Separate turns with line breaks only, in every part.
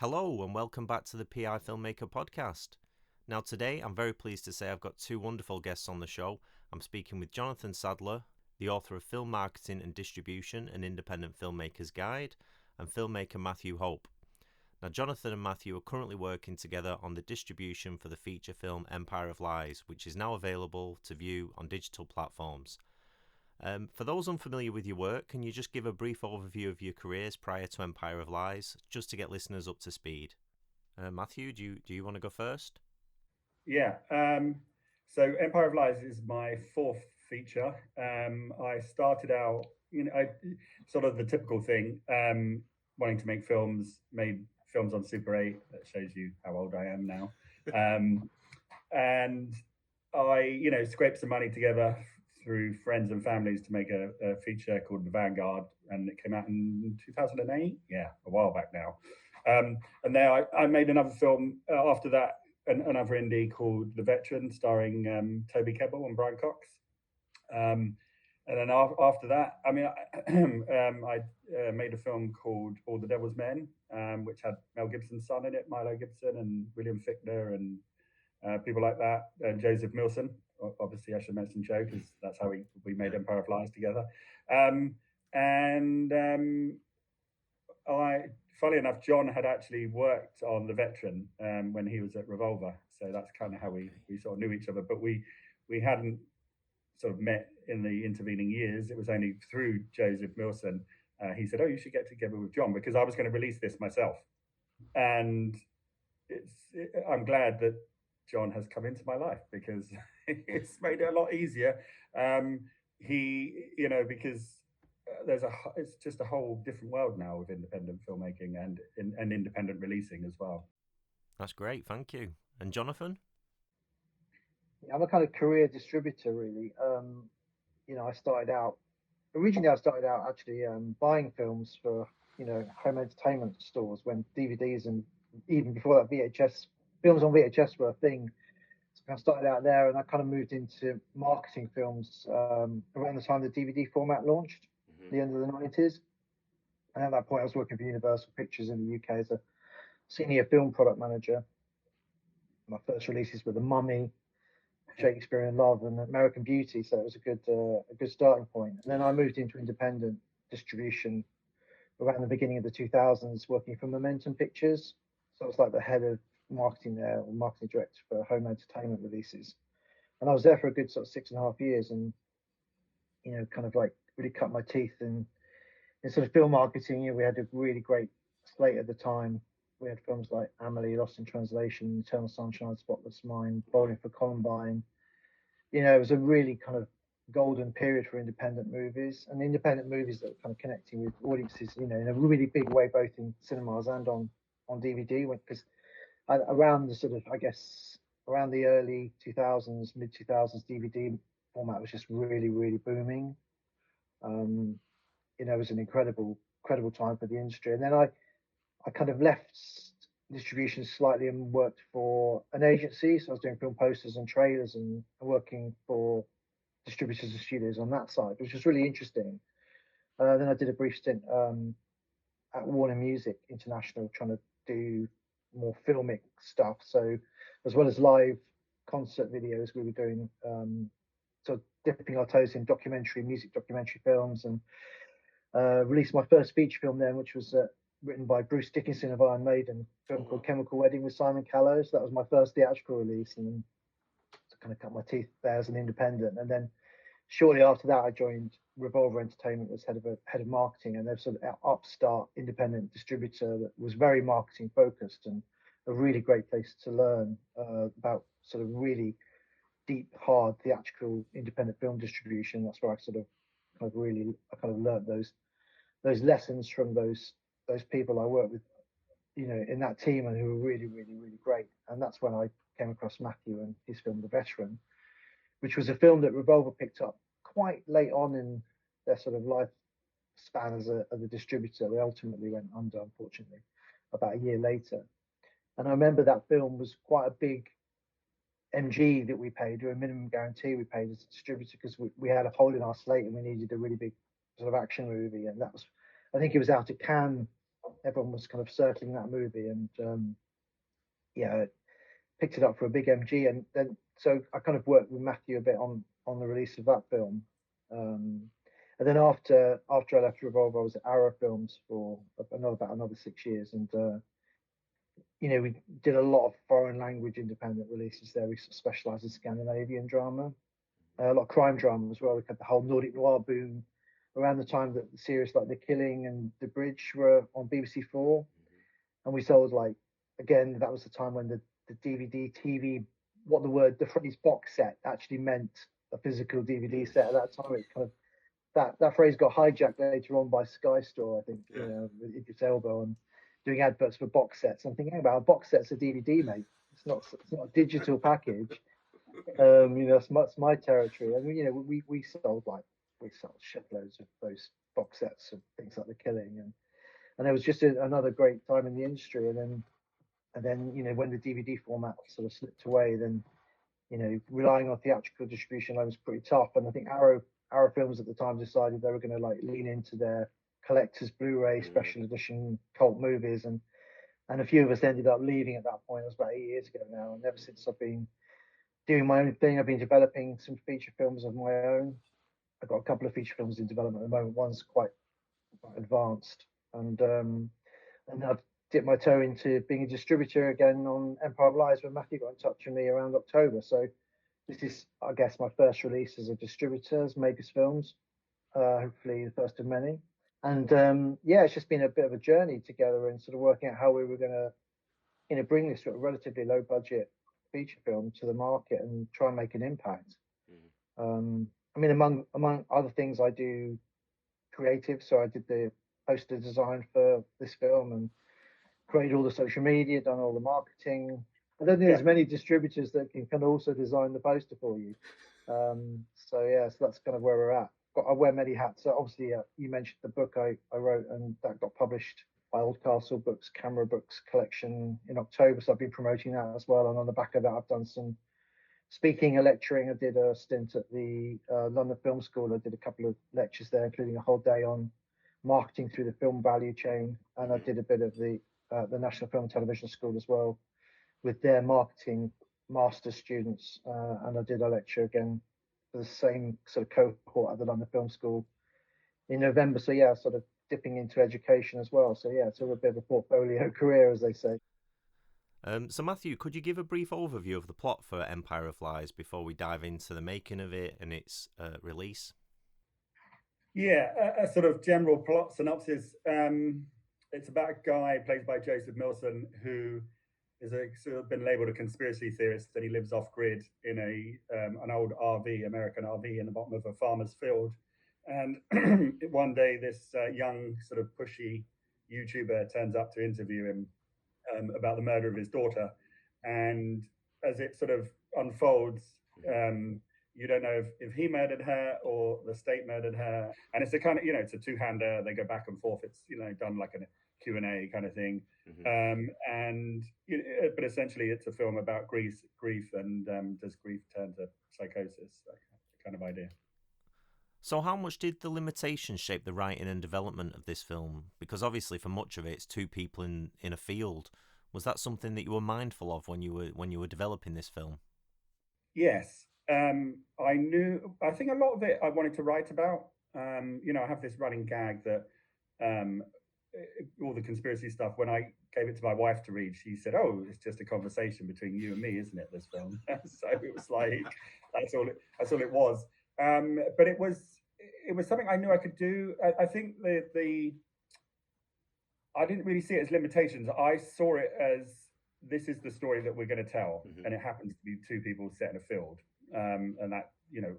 Hello and welcome back to the PI Filmmaker podcast. Now today I'm very pleased to say I've got two wonderful guests on the show. I'm speaking with Jonathan Sadler, the author of Film Marketing and Distribution, an Independent Filmmaker's Guide, and filmmaker Matthew Hope. Now Jonathan and Matthew are currently working together on the distribution for the feature film Empire of Lies, which is now available to view on digital platforms. For those unfamiliar with your work, can you just give a brief overview of your careers prior to Empire of Lies, just to get listeners up to speed? Matthew, do you want to go first?
Yeah. So Empire of Lies is my fourth feature. I started out, sort of the typical thing, wanting to make films, made films on Super 8. That shows you how old I am now. And I, scraped some money together through friends and families to make a feature called The Vanguard, and it came out in 2008. Yeah, a while back now. And then I made another film after that, another indie called The Veteran, starring Toby Kebbell and Brian Cox. And then after that, I made a film called All the Devil's Men, which had Mel Gibson's son in it, Milo Gibson, and William Fichtner, and people like that, and Joseph Milson. Obviously, I should mention Joe because that's how we made Empire of Lies together. Funnily enough, John had actually worked on The Veteran when he was at Revolver, so that's kind of how we sort of knew each other. But we hadn't sort of met in the intervening years. It was only through Joseph Milson. He said, "Oh, you should get together with John," because I was going to release this myself, and I'm glad that John has come into my life because it's made it a lot easier. Because it's just a whole different world now with independent filmmaking and independent releasing as well.
That's great, thank you. And Jonathan?
I'm a kind of career distributor, really. I started out actually buying films for home entertainment stores when DVDs and even before that VHS films on VHS were a thing. So I started out there, and I kind of moved into marketing films around the time the DVD format launched, the end of the 90s. And at that point, I was working for Universal Pictures in the UK as a senior film product manager. My first releases were The Mummy, Shakespeare in Love, and American Beauty, so it was a good starting point. And then I moved into independent distribution around the beginning of the 2000s, working for Momentum Pictures. So I was like the head of marketing there, or marketing director for home entertainment releases. And I was there for a good sort of 6.5 years, and kind of like really cut my teeth in sort of film marketing. We had a really great slate at the time. We had films like Amelie, Lost in Translation, Eternal Sunshine, Spotless Mind, Bowling for Columbine. It was a really kind of golden period for independent movies, and independent movies that were kind of connecting with audiences, in a really big way, both in cinemas and on DVD. Because around the sort of, I guess, around the early 2000s, mid 2000s, DVD format was just really, really booming. It was an incredible time for the industry. And then I kind of left distribution slightly and worked for an agency. So I was doing film posters and trailers and working for distributors and studios on that side, which was really interesting. Then I did a brief stint at Warner Music International, trying to do more filmic stuff. So as well as live concert videos, we were doing sort of dipping our toes in music documentary films, and released my first feature film then, which was written by Bruce Dickinson of Iron Maiden, a film called Chemical Wedding with Simon Callow. So that was my first theatrical release, and to kind of cut my teeth there as an independent. And then shortly after that, I joined Revolver Entertainment as head of marketing, and they're sort of upstart independent distributor that was very marketing focused, and a really great place to learn about sort of really deep, hard theatrical independent film distribution. That's where I kind of learned those lessons from those people I worked with, in that team, and who were really, really, really great. And that's when I came across Matthew and his film The Veteran, which was a film that Revolver picked up quite late on in their sort of lifespan as a distributor. They ultimately went under, unfortunately, about a year later. And I remember that film was quite a big MG that we paid, or a minimum guarantee we paid as a distributor, because we had a hole in our slate and we needed a really big sort of action movie. And that was, I think it was out at Cannes everyone was kind of circling that movie, and yeah, picked it up for a big MG, and then so I kind of worked with Matthew a bit on the release of that film. And then after I left Revolver, I was at Arrow Films for about another 6 years, and we did a lot of foreign language independent releases there. We sort of specialised in Scandinavian drama, a lot of crime drama as well. We had the whole Nordic noir boom around the time that the series like The Killing and The Bridge were on BBC4, and we sold again, that was the time when the DVD, TV, the phrase box set actually meant a physical DVD set. At that time, it kind of that phrase got hijacked later on by Sky Store, I think, with Idris Elba and doing adverts for box sets. I'm thinking about a box set's a DVD, mate. It's not a digital package. That's my territory. And we sold shitloads of those box sets of things like The Killing, and it was just another great time in the industry. And then when the DVD format sort of slipped away, then relying on theatrical distribution was pretty tough. And I think Arrow Films at the time decided they were going to lean into their collector's Blu-ray special edition cult movies, and a few of us ended up leaving at that point. It was about 8 years ago now, and ever since I've been doing my own thing. I've been developing some feature films of my own. I've got a couple of feature films in development at the moment. One's quite advanced, and I've dipped my toe into being a distributor again on Empire of Lies when Matthew got in touch with me around October. So this is, I guess, my first release as a distributor, as Magus Films, hopefully the first of many. And it's just been a bit of a journey together and sort of working out how we were going to, bring this sort of relatively low budget feature film to the market and try and make an impact. Among other things, I do creative. So I did the poster design for this film and created all the social media, done all the marketing. I don't think there's many distributors that can also design the poster for you. So that's kind of where we're at. I wear many hats. So obviously, you mentioned the book I wrote, and that got published by Oldcastle Books, Camera Books collection in October. So I've been promoting that as well. And on the back of that, I've done some speaking and lecturing. I did a stint at the London Film School. I did a couple of lectures there, including a whole day on marketing through the film value chain. And I did a bit of the National Film and Television School as well with their marketing master students. And I did a lecture again for the same sort of cohort at the London Film School in November. So sort of dipping into education as well. So it's a bit of a portfolio career, as they say.
So Matthew, could you give a brief overview of the plot for Empire of Lies before we dive into the making of it and its release?
Yeah, a sort of general plot synopsis. It's about a guy played by Joseph Milson who is sort of been labelled a conspiracy theorist, that he lives off grid in an old RV, American RV, in the bottom of a farmer's field. And one day, this young sort of pushy YouTuber turns up to interview him about the murder of his daughter. And as it sort of unfolds, you don't know if he murdered her or the state murdered her. And it's a kind of, it's a two-hander. They go back and forth. It's, done like a Q&A kind of thing. But essentially it's a film about grief and does grief turn to psychosis, that kind of idea.
So how much did the limitations shape the writing and development of this film? Because obviously for much of it, it's two people in a field. Was that something that you were mindful of when you were developing this film?
Yes. I think a lot of it I wanted to write about. I have this running gag that all the conspiracy stuff, when I gave it to my wife to read, she said, "Oh, it's just a conversation between you and me, isn't it, this film?" So it was like, that's all it was. But it was something I knew I could do. I think I didn't really see it as limitations. I saw it as, this is the story that we're going to tell, and it happens to be two people set in a field, and that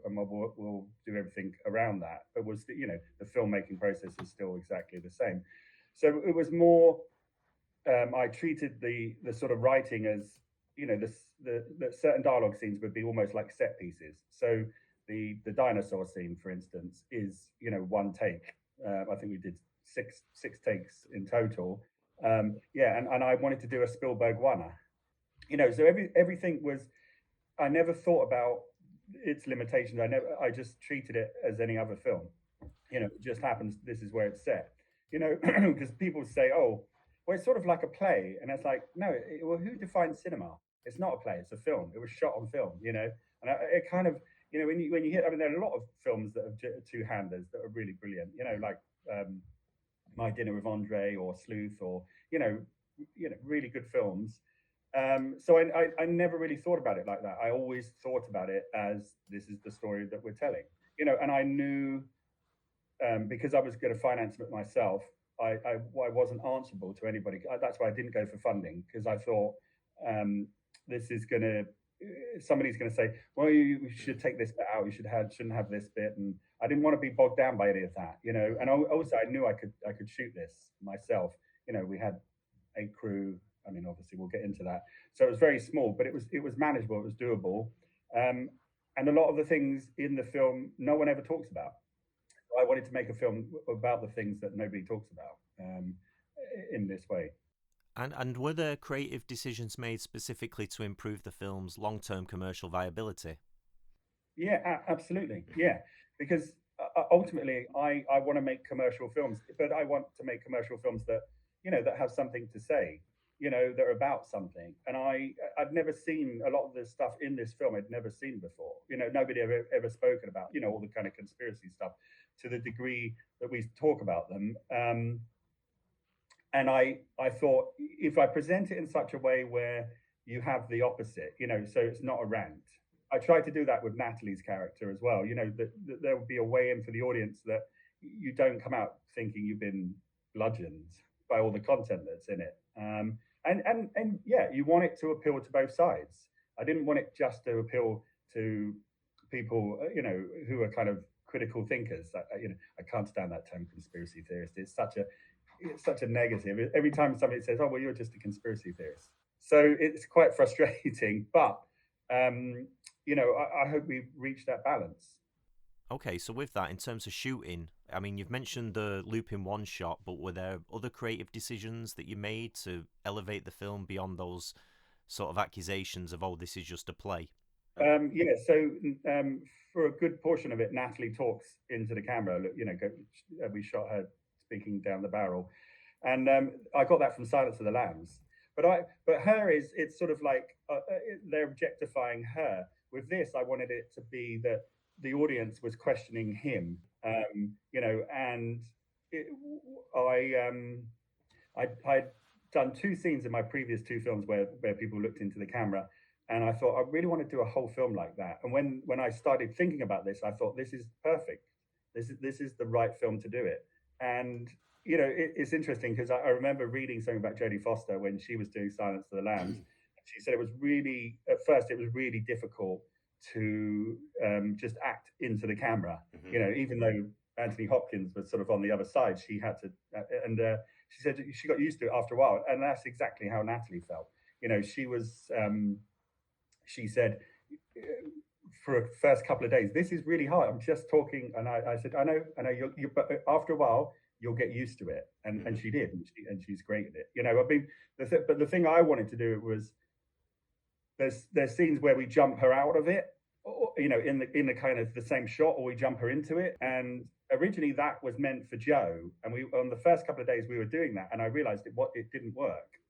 a mob will do everything around that. But the filmmaking process is still exactly the same. So it was more. I treated the sort of writing as the certain dialogue scenes would be almost like set pieces. So the dinosaur scene, for instance, is one take. I think we did six takes in total. And I wanted to do a Spielberg one-er. So everything was. I never thought about its limitations. I just treated it as any other film. It just happens. This is where it's set. Because people say, "Oh, well, it's sort of like a play. And it's like, no, well, who defines cinema? It's not a play, it's a film. It was shot on film, you know? And it kind of, you know, when you hear, I mean, there are a lot of films that are two-handers that are really brilliant, you know, like My Dinner with Andre or Sleuth, or, really good films. So I never really thought about it like that. I always thought about it as, this is the story that we're telling, you know, and I knew, because I was going to finance it myself, I wasn't answerable to anybody. That's why I didn't go for funding, because I thought, this is going to, somebody's going to say, well, you should take this bit out, you shouldn't have this bit, and I didn't want to be bogged down by any of that, you know. And also I knew I could shoot this myself. You know, we had a crew. I mean, obviously we'll get into that. So it was very small, but it was manageable, it was doable. And a lot of the things in the film no one ever talks about. I wanted to make a film about the things that nobody talks about, in this way.
And were there creative decisions made specifically to improve the film's long-term commercial viability?
Yeah, absolutely. Yeah, because ultimately, I want to make commercial films, but I want to make commercial films that, you know, that have something to say, you know, that are about something. And I'd never seen a lot of the stuff in this film. I'd never seen before. You know, nobody ever spoken about, you know, all the kind of conspiracy stuff to the degree that we talk about them. And I thought, if I present it in such a way where you have the opposite, you know, so it's not a rant. I tried to do that with Natalie's character as well. You know, that there would be a way in for the audience that you don't come out thinking you've been bludgeoned by all the content that's in it. And yeah, you want it to appeal to both sides. I didn't want it just to appeal to people, you know, who are kind of critical thinkers. You know, I can't stand that term, conspiracy theorist. It's such a negative. Every time somebody says, "Oh, well, you're just a conspiracy theorist," so it's quite frustrating. But you know, I hope we've reached that balance.
Okay, so with that, in terms of shooting, I mean, you've mentioned the loop in one shot, but were there other creative decisions that you made to elevate the film beyond those sort of accusations of, oh, this is just a play?
Yeah, so for a good portion of it, Natalie talks into the camera. You know, we shot her speaking down the barrel, and I got that from Silence of the Lambs. But her it's sort of like they're objectifying her. With this, I wanted it to be that the audience was questioning him, you know, and I'd done two scenes in my previous two films where people looked into the camera, and I thought, I really want to do a whole film like that. And when I started thinking about this, I thought, this is perfect. This is the right film to do it. And you know, it's interesting because I remember reading something about Jodie Foster when she was doing Silence of the Lambs. She said it was really, at first, it was really difficult to just act into the camera. Mm-hmm. You know, even though Anthony Hopkins was sort of on the other side, she had to, and she said she got used to it after a while, and that's exactly how Natalie felt. You know, she was, she said, for the first couple of days, this is really hard. I'm just talking, and I said, I know, you, but after a while, you'll get used to it, and she did, and she's great at it. You know, I mean, but the thing I wanted to do was, there's scenes where we jump her out of it, or, you know, in the kind of the same shot, or we jump her into it. And originally that was meant for Joe, and we on the first couple of days we were doing that, and I realized it didn't work.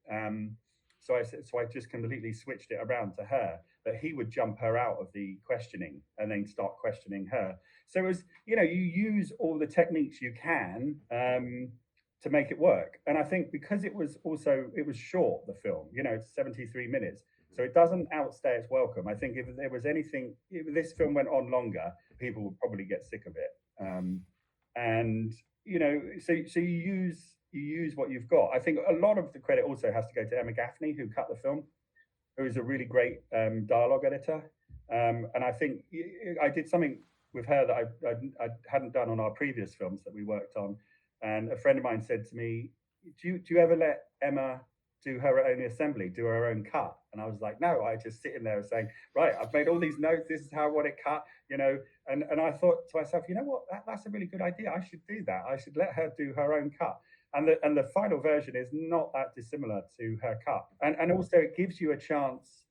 So I just completely switched it around to her, that he would jump her out of the questioning and then start questioning her. So it was, you know, you use all the techniques you can to make it work. And I think because it was short, the film, you know, it's 73 minutes. So it doesn't outstay its welcome. I think if there was anything, if this film went on longer, people would probably get sick of it. And, you know, so you use what you've got. I think a lot of the credit also has to go to Emma Gaffney, who cut the film, who is a really great dialogue editor. And I think I did something with her that I hadn't done on our previous films that we worked on. And a friend of mine said to me, do you ever let Emma do her own assembly, do her own cut? And I was like, no, I just sit in there saying, right, I've made all these notes, this is how I want it cut, you know. And I thought to myself, you know what, that's a really good idea. I should do that. I should let her do her own cut. And the final version is not that dissimilar to her cut. And also it gives you a chance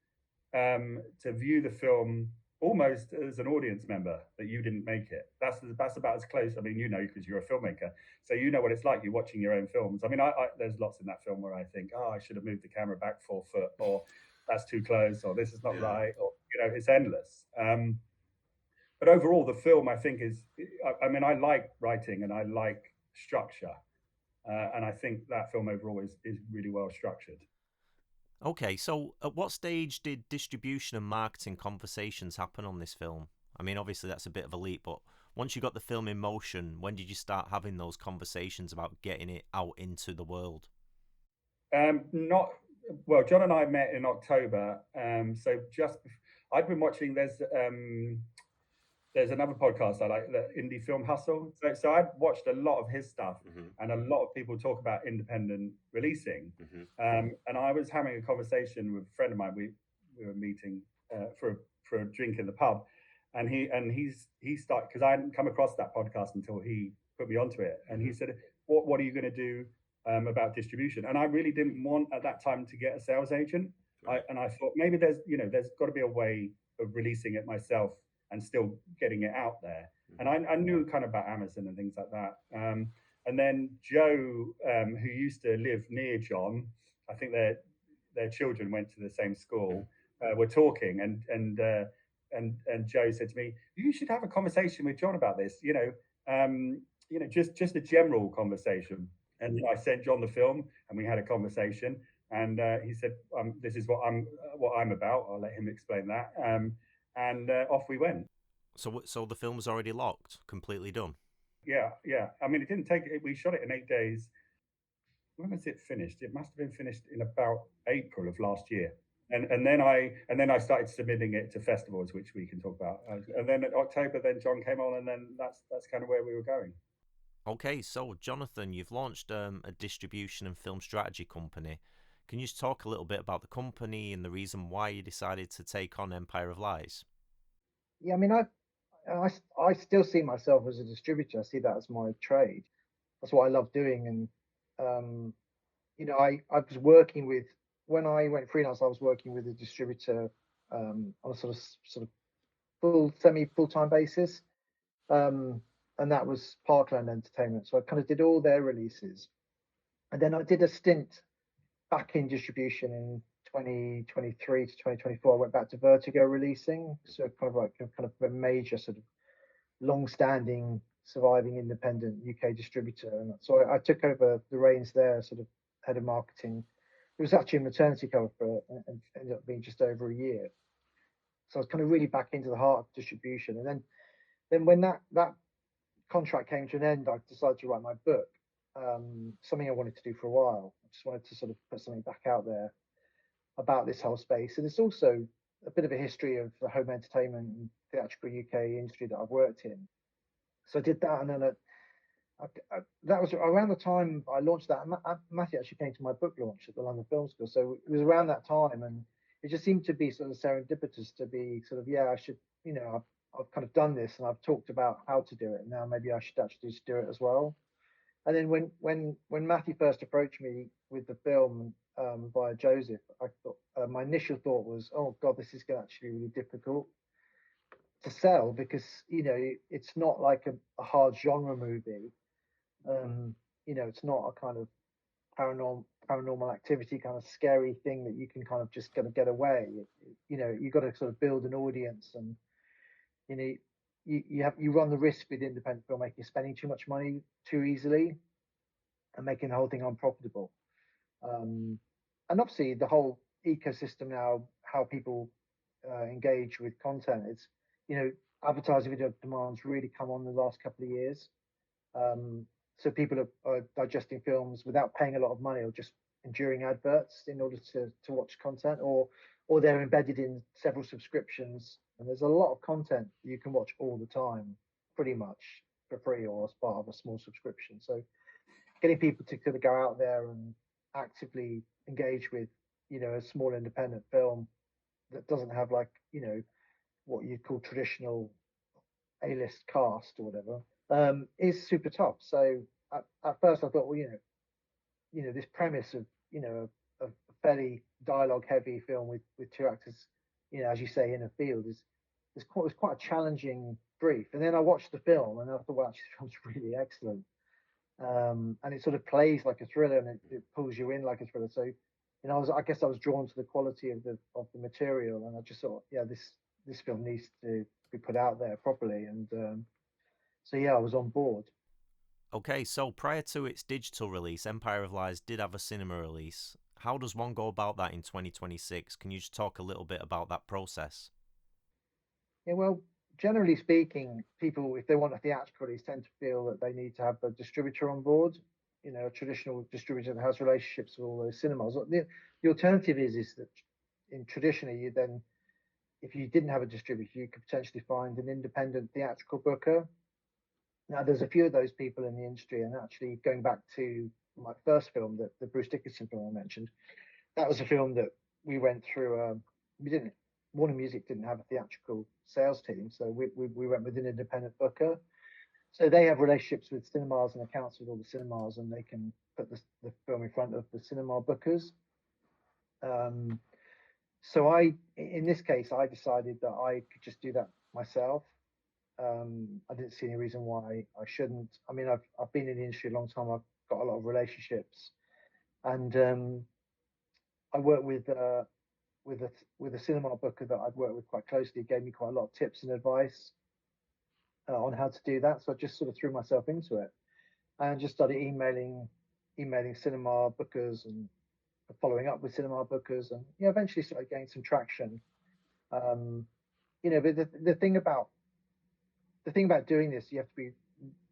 to view the film almost as an audience member that you didn't make it. That's about as close. I mean, you know, because you're a filmmaker, so you know what it's like. You're watching your own films. I mean, there's lots in that film where I think, oh, I should have moved the camera back 4 foot, or that's too close, or this is not right, or it's endless. But overall, the film I think is. I mean, I like writing and I like structure, and I think that film overall is really well structured.
Okay, so at what stage did distribution and marketing conversations happen on this film? I mean, obviously that's a bit of a leap, but once you got the film in motion, when did you start having those conversations about getting it out into the world?
Not well. John and I met in October, so just I'd been watching. There's another podcast I like, the Indie Film Hustle. So I'd watched a lot of his stuff, and a lot of people talk about independent releasing. And I was having a conversation with a friend of mine. We were meeting for a drink in the pub, and he started, because I hadn't come across that podcast until he put me onto it, and he said, "What are you going to do about distribution?" And I really didn't want at that time to get a sales agent. And I thought maybe there's got to be a way of releasing it myself and still getting it out there. And I knew kind of about Amazon and things like that. And then Joe, who used to live near John, I think their children went to the same school, were talking, and Joe said to me, "You should have a conversation with John about this. Just a general conversation." And I sent John the film, and we had a conversation. And he said, "This is what I'm about. I'll let him explain that." And off we went.
So the film's already locked, completely done.
Yeah. I mean, it didn't take. We shot it in 8 days. When was it finished? It must have been finished in about April of last year. And then I started submitting it to festivals, which we can talk about. And then in October, then John came on, and then that's kind of where we were going.
Okay, so Jonathan, you've launched a distribution and film strategy company. Can you just talk a little bit about the company and the reason why you decided to take on Empire of Lies?
Yeah, I mean, I still see myself as a distributor. I see that as my trade. That's what I love doing. And I was working with, when I went freelance, I was working with a distributor on a sort of full-time basis. And that was Parkland Entertainment. So I kind of did all their releases. And then I did a stint back in distribution in 2023 to 2024. I went back to Vertigo releasing. So kind of a major sort of long-standing surviving independent UK distributor. And so I took over the reins there, sort of head of marketing. It was actually a maternity cover and ended up being just over a year. So I was kind of really back into the heart of distribution. And then when that contract came to an end, I decided to write my book, something I wanted to do for a while. I just wanted to sort of put something back out there about this whole space. And it's also a bit of a history of the home entertainment and theatrical UK industry that I've worked in. So I did that, and then that was around the time I launched that. Matthew actually came to my book launch at the London Film School, so it was around that time, and it just seemed to be sort of serendipitous to be sort of, I should, I've kind of done this and I've talked about how to do it. Now maybe I should actually just do it as well. And then when Matthew first approached me with the film by Joseph, I thought my initial thought was, oh God, this is actually really difficult to sell, because it's not like a hard genre movie. It's not a kind of paranormal activity kind of scary thing that you can kind of just kind of get away. You've got to sort of build an audience, and you run the risk with independent filmmaking spending too much money too easily and making the whole thing unprofitable. And obviously the whole ecosystem now, how people engage with content, it's advertising video demand's really come on the last couple of years. So people are digesting films without paying a lot of money, or just enduring adverts in order to watch content, or they're embedded in several subscriptions. And there's a lot of content you can watch all the time, pretty much for free or as part of a small subscription. So getting people to kind of go out there and actively engage with, a small independent film that doesn't have what you'd call traditional A-list cast or whatever, is super tough. So at first I thought, well, this premise of, a fairly dialogue heavy film with two actors, as you say, in a field is it was quite a challenging brief. And then I watched the film and I thought, well, actually, the film's really excellent. And it sort of plays like a thriller, and it pulls you in like a thriller. So, I guess I was drawn to the quality of the material, and I just thought, yeah, this film needs to be put out there properly. And so yeah, I was on board.
Okay, so prior to its digital release, Empire of Lies did have a cinema release. How does one go about that in 2026? Can you just talk a little bit about that process?
Yeah, well, generally speaking, people, if they want a theatrical release, tend to feel that they need to have a distributor on board. A traditional distributor that has relationships with all those cinemas. The alternative is that traditionally, you then, if you didn't have a distributor, you could potentially find an independent theatrical booker. Now, there's a few of those people in the industry, and actually going back to my first film, the Bruce Dickinson film I mentioned, that was a film that we went through. We didn't. Warner Music didn't have a theatrical sales team, so we went with an independent booker. So they have relationships with cinemas and accounts with all the cinemas, and they can put the film in front of the cinema bookers. So in this case, I decided that I could just do that myself. I didn't see any reason why I shouldn't. I mean, I've been in the industry a long time. I've got a lot of relationships, and I work with a cinema booker that I'd worked with quite closely. Gave me quite a lot of tips and advice on how to do that. So I just sort of threw myself into it and just started emailing cinema bookers and following up with cinema bookers, and eventually started getting some traction. But the thing about doing this, you have to be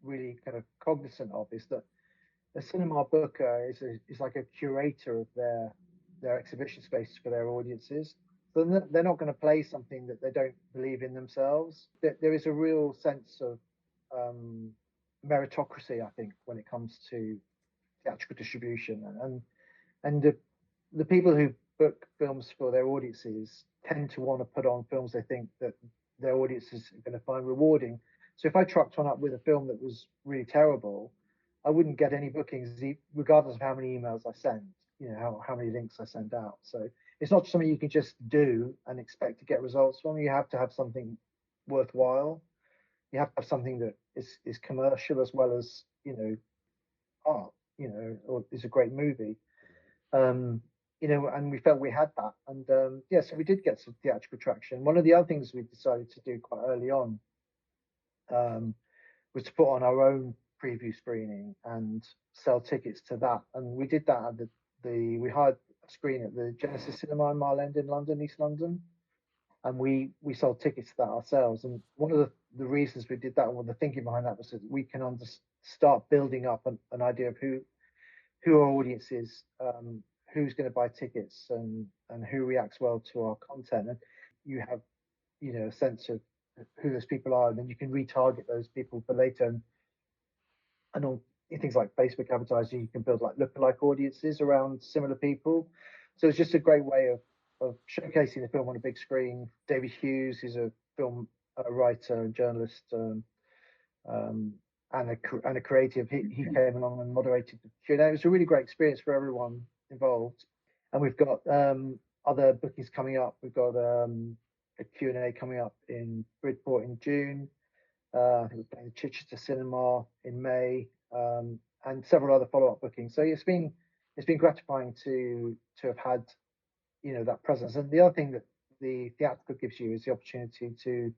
really kind of cognizant of, is that a cinema booker is like a curator of their exhibition spaces for their audiences. So they're not going to play something that they don't believe in themselves. There is a real sense of meritocracy, I think, when it comes to theatrical distribution, and the people who book films for their audiences tend to want to put on films they think that their audiences are going to find rewarding. So if I trucked one up with a film that was really terrible, I wouldn't get any bookings, regardless of how many emails I send, how many links I send out. So it's not something you can just do and expect to get results from. You have to have something worthwhile. You have to have something that is commercial as well as, art, or is a great movie. And we felt we had that. And so we did get some theatrical traction. One of the other things we decided to do quite early on was to put on our own preview screening and sell tickets to that. And we did that at we hired a screen at the Genesis Cinema in Mile End in London, East London. And we sold tickets to that ourselves. And one of the reasons we did that, and the thinking behind that, was that we can start building up an idea of who our audience is, who's going to buy tickets, and who reacts well to our content. And you have, a sense of who those people are, and then you can retarget those people for later. And on things like Facebook advertising, you can build like lookalike audiences around similar people. So it's just a great way of showcasing the film on a big screen. David Hughes, who's a film writer and journalist, and a creative, he came along and moderated the Q&A. It was a really great experience for everyone involved. And we've got other bookings coming up. We've got a Q&A coming up in Bridport in June. I think we're playing the Chichester Cinema in May, and several other follow-up bookings. So it's been gratifying to have had that presence. And the other thing that the theatrical gives you is the opportunity to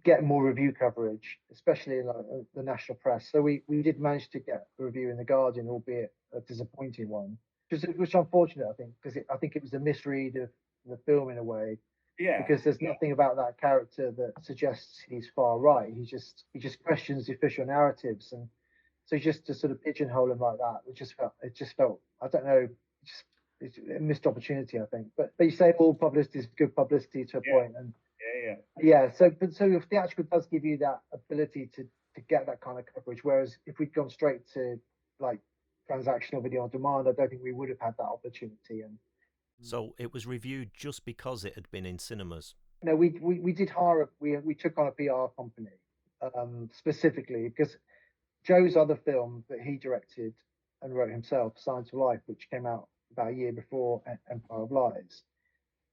get more review coverage, especially in the national press. So we did manage to get a review in the Guardian, albeit a disappointing one, which is unfortunate, I think, because I think it was a misread of the film in a way.
Yeah.
Because there's nothing about that character that suggests he's far right. He just questions the official narratives, and so just to sort of pigeonhole him like that, it just felt I don't know, it's a missed opportunity, I think. But you say all publicity is good publicity to a point, and So theatrical does give you that ability to get that kind of coverage. Whereas if we'd gone straight to like transactional video on demand, I don't think we would have had that opportunity. And
so it was reviewed just because it had been in cinemas.
No, we did hire we took on a PR company specifically because Joe's other film that he directed and wrote himself, Science of Life, which came out about a year before Empire of Lies.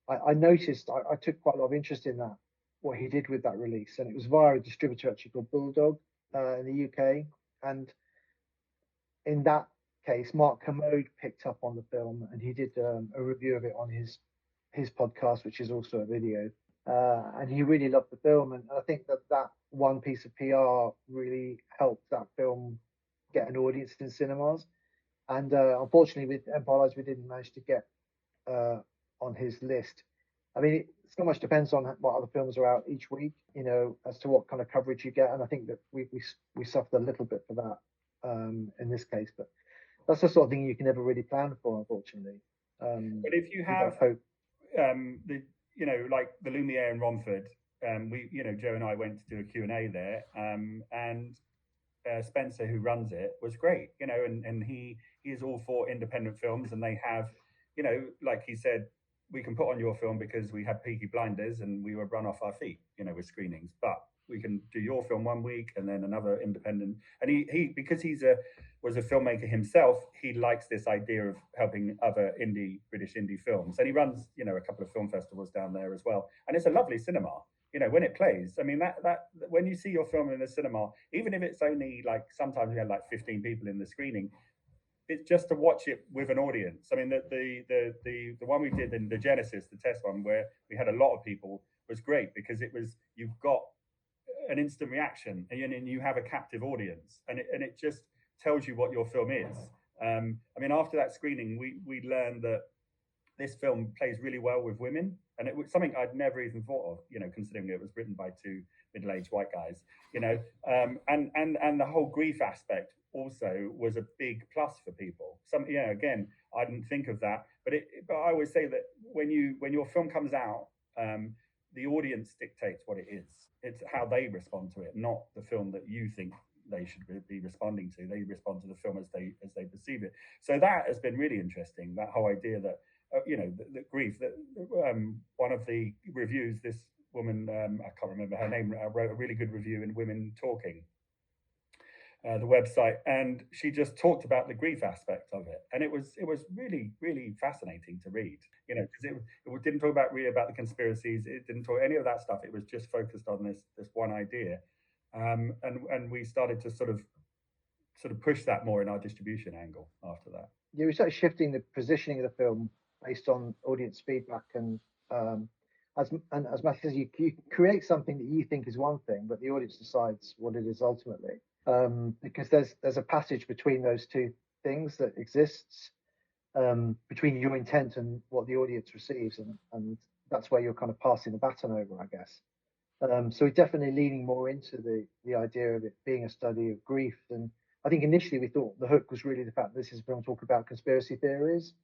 I noticed I took quite a lot of interest in that what he did with that release, and it was via a distributor actually called Bulldog in the UK. And in that case, Mark Kermode picked up on the film, and he did a review of it on his podcast, which is also a video. And he really loved the film, and I think that one piece of PR really helped that film get an audience in cinemas. And unfortunately, with Empire Lies, we didn't manage to get on his list. I mean, it so much depends on what other films are out each week, as to what kind of coverage you get. And I think that we suffered a little bit for that in this case, but that's the sort of thing you can never really plan for, unfortunately.
But if you have
hope,
like the Lumiere in Romford, we, Joe and I went to do a Q&A there, and Spencer, who runs it, was great, and he is all for independent films, and they have, like he said, we can put on your film because we had Peaky Blinders and we were run off our feet, with screenings, but we can do your film one week and then another independent. And he because was a filmmaker himself, he likes this idea of helping other British indie films, and he runs, a couple of film festivals down there as well. And it's a lovely cinema. When it plays, I mean, that when you see your film in the cinema, even if it's only like, sometimes we had like 15 people in the screening, it's just to watch it with an audience. I mean, the one we did in the Genesis, the test one, where we had a lot of people, was great because you've got an instant reaction, and you have a captive audience, and it just tells you what your film is. I mean, after that screening, we learned that this film plays really well with women, and it was something I'd never even thought of, considering it was written by two middle-aged white guys, and the whole grief aspect also was a big plus for people. Again, I didn't think of that, but I always say that when your film comes out, the audience dictates what it is. It's how they respond to it, not the film that you think they should be responding to. They respond to the film as they perceive it. So that has been really interesting. That whole idea that the grief. That one of the reviews, this woman, I can't remember her name, wrote a really good review in Women Talking, the website, and she just talked about the grief aspect of it, and it was really, really fascinating to read. Because it didn't talk really about the conspiracies. It didn't talk any of that stuff. It was just focused on this one idea, and we started to sort of push that more in our distribution angle after that.
Yeah, we started shifting the positioning of the film based on audience feedback, and as Matthew says, you create something that you think is one thing, but the audience decides what it is ultimately. Because there's a passage between those two things that exists, between your intent and what the audience receives, and that's where you're kind of passing the baton over, I guess. So we're definitely leaning more into the idea of it being a study of grief. And I think initially we thought the hook was really the fact that this is a film talking about conspiracy theories.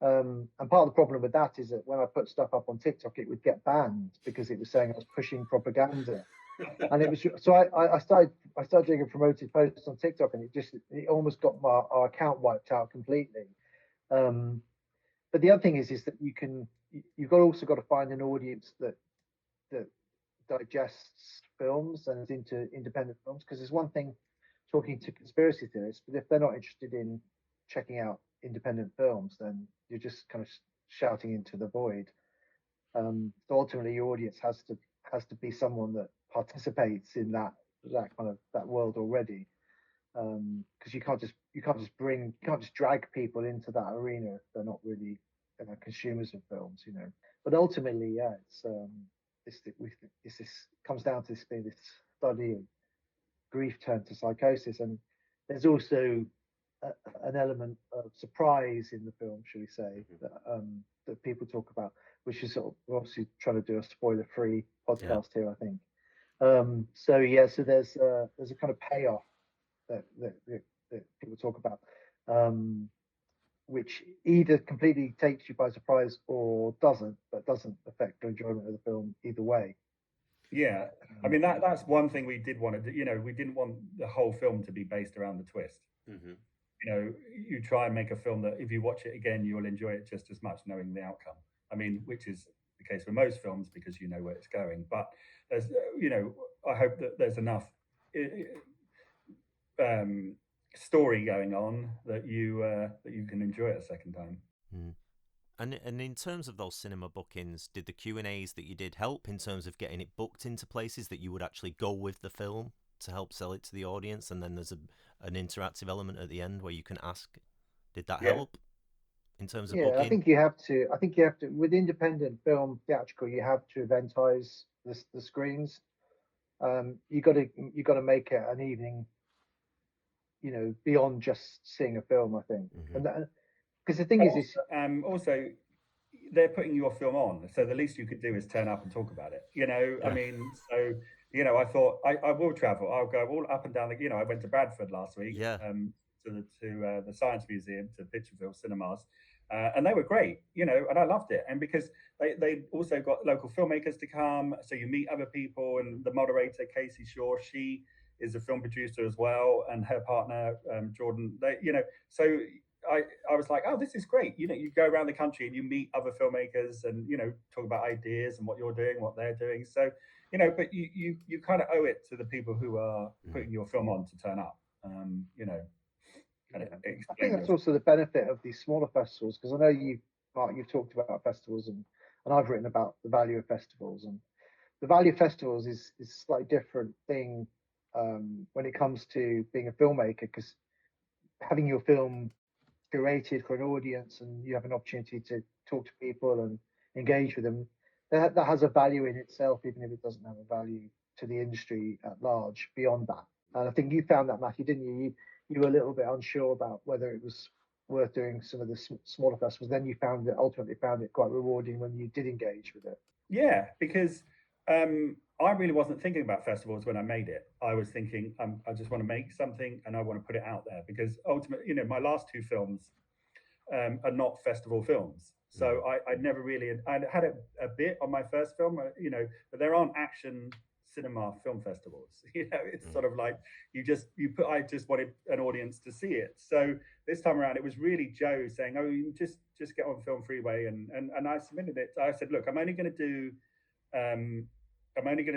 And part of the problem with that is that when I put stuff up on TikTok, it would get banned because it was saying I was pushing propaganda. And it was so I started doing a promoted post on TikTok, and it almost got our account wiped out completely. But the other thing is that you've also got to find an audience that digests films and is into independent films, because there's one thing talking to conspiracy theorists, but if they're not interested in checking out independent films, then you're just kind of shouting into the void. So ultimately, your audience has to be someone that participates in that kind of that world already, because you can't just drag people into that arena if they're not really consumers of films, But ultimately, yeah, this comes down to this study of grief turned to psychosis, and there's also an element of surprise in the film, shall we say, that people talk about, which is sort of obviously trying to do a spoiler-free podcast here, I think. So there's a kind of payoff that people talk about, which either completely takes you by surprise or doesn't, but doesn't affect your enjoyment of the film either way.
Yeah, I mean that's one thing we did want to do. We didn't want the whole film to be based around the twist. Mm-hmm. You try and make a film that if you watch it again, you'll enjoy it just as much knowing the outcome. I mean, which is the case with most films because you know where it's going. But there's, I hope that there's enough story going on that you can enjoy it a second time.
And in terms of those cinema bookings, did the Q&As that you did help in terms of getting it booked into places that you would actually go with the film to help sell it to the audience? And then there's an interactive element at the end where you can ask. Did that
Yeah.
help in terms of
Yeah, I
booking?
think you have to. I think you have to with independent film theatrical. You have to eventize the screens. You got to make it an evening. Beyond just seeing a film. I think,
Mm-hmm.
and because the thing
But
is,
also, they're putting your film on, so the least you could do is turn up and talk about it. I
Yeah.
mean, so I thought I will travel. I'll go all up and down the. I went to Bradford last week,
Yeah.
to the Science Museum, to Pictureville cinemas, and they were great. And I loved it. And because they also got local filmmakers to come, so you meet other people. And the moderator, Casey Shaw, she is a film producer as well, and her partner, Jordan. So I was like, oh, this is great. You go around the country and you meet other filmmakers and, talk about ideas and what you're doing, what they're doing. So, but you kind of owe it to the people who are putting your film on to turn up, kind of
I think
explain
that's
your.
also the benefit of these smaller festivals, because I know Mark, you've talked about festivals, and I've written about the value of festivals, and the value of festivals is a slightly different thing when it comes to being a filmmaker, because having your film curated for an audience and you have an opportunity to talk to people and engage with them, that has a value in itself, even if it doesn't have a value to the industry at large beyond that. And I think you found that, Matthew, didn't you? You were a little bit unsure about whether it was worth doing some of the smaller festivals. Then you ultimately found it quite rewarding when you did engage with it.
Yeah, because I really wasn't thinking about festivals when I made it. I was thinking, I just want to make something and I want to put it out there, because ultimately, my last two films are not festival films. So I never really, I had a bit on my first film, but there aren't action cinema film festivals. It's sort of like I just wanted an audience to see it. So this time around, it was really Joe saying, oh, you just get on Film Freeway. And I submitted it. I said, look, I'm only going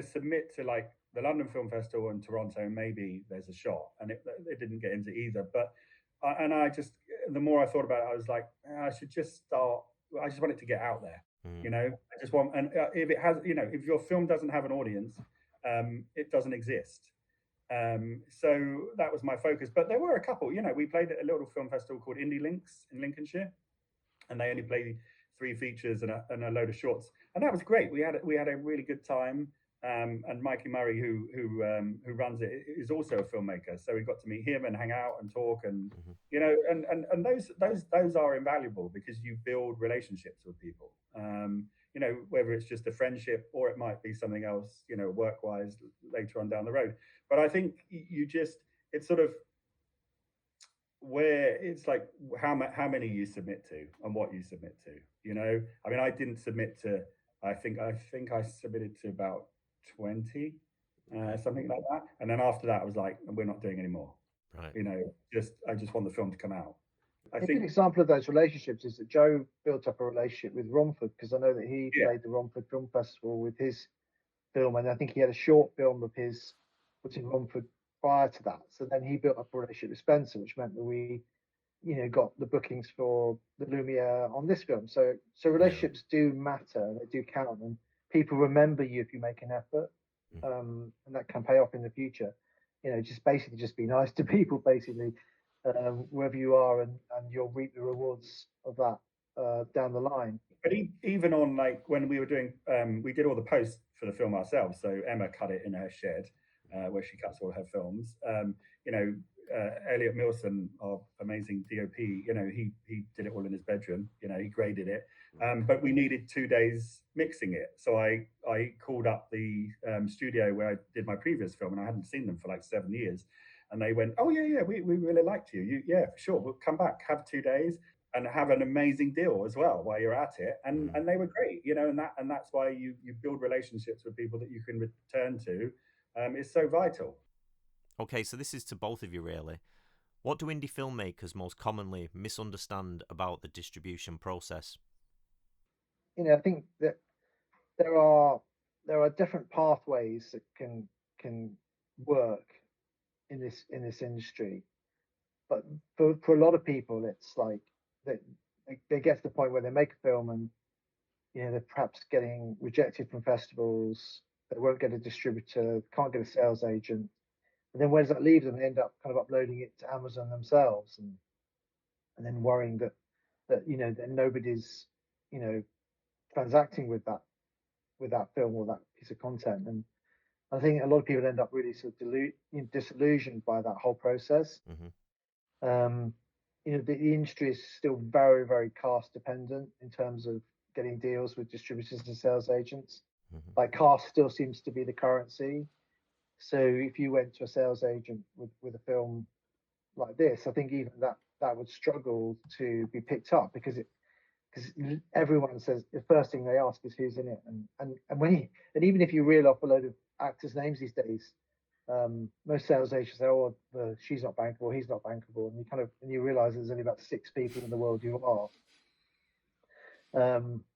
to submit to like the London Film Festival and Toronto, and maybe there's a shot. And it didn't get into either. But the more I thought about it, I was like, I should just start. I just want it to get out there. I just want, and if it has, if your film doesn't have an audience, it doesn't exist. So that was my focus. But there were a couple. We played at a little film festival called Indie Links in Lincolnshire, and they only played 3 features and a load of shorts, and that was great. We had a really good time. And Mikey Murray, who runs it, is also a filmmaker, so we got to meet him and hang out and talk, and and those are invaluable, because you build relationships with people. Whether it's just a friendship or it might be something else, work wise later on down the road. But I think it's sort of where it's like how many you submit to and what you submit to. I mean, I didn't submit to. I think I submitted to about 20, something like that. And then after that, I was like, we're not doing any more.
Right.
I just want the film to come out.
A good example of those relationships is that Joe built up a relationship with Romford, because I know that he played the Romford Film Festival with his film, and I think he had a short film of his put in Romford prior to that. So then he built up a relationship with Spencer, which meant that we, got the bookings for the Lumiere on this film. So relationships do matter, they do count, and people remember you if you make an effort, and that can pay off in the future. Just be nice to people, basically, wherever you are, and you'll reap the rewards of that down the line.
But even on, like, when we were doing, we did all the posts for the film ourselves. So Emma cut it in her shed, where she cuts all her films. Elliot Milson, our amazing DOP, he did it all in his bedroom. He graded it, but we needed 2 days mixing it. So I called up the studio where I did my previous film, and I hadn't seen them for like 7 years. And they went, oh yeah, we really liked you. Yeah, for sure. We'll come back, have 2 days, and have an amazing deal as well while you're at it. And they were great, and that's why you build relationships with people that you can return to. Is so vital.
Okay, so this is to both of you, really. What do indie filmmakers most commonly misunderstand about the distribution process?
I think that there are different pathways that can work in this industry, but for a lot of people, it's like that they get to the point where they make a film and they're perhaps getting rejected from festivals. They won't get a distributor, can't get a sales agent, and then where does that leave them? They end up kind of uploading it to Amazon themselves, and then worrying that that nobody's transacting with that film or that piece of content. And I think a lot of people end up really sort of disillusioned by that whole process.
Mm-hmm.
The industry is still very, very cast dependent in terms of getting deals with distributors and sales agents.
Mm-hmm.
Like cast still seems to be the currency. So if you went to a sales agent with a film like this, I think even that would struggle to be picked up because everyone says the first thing they ask is who's in it, and even if you reel off a load of actors' names these days, most sales agents say, "Oh, she's not bankable, he's not bankable," and you realise there's only about 6 people in the world who are,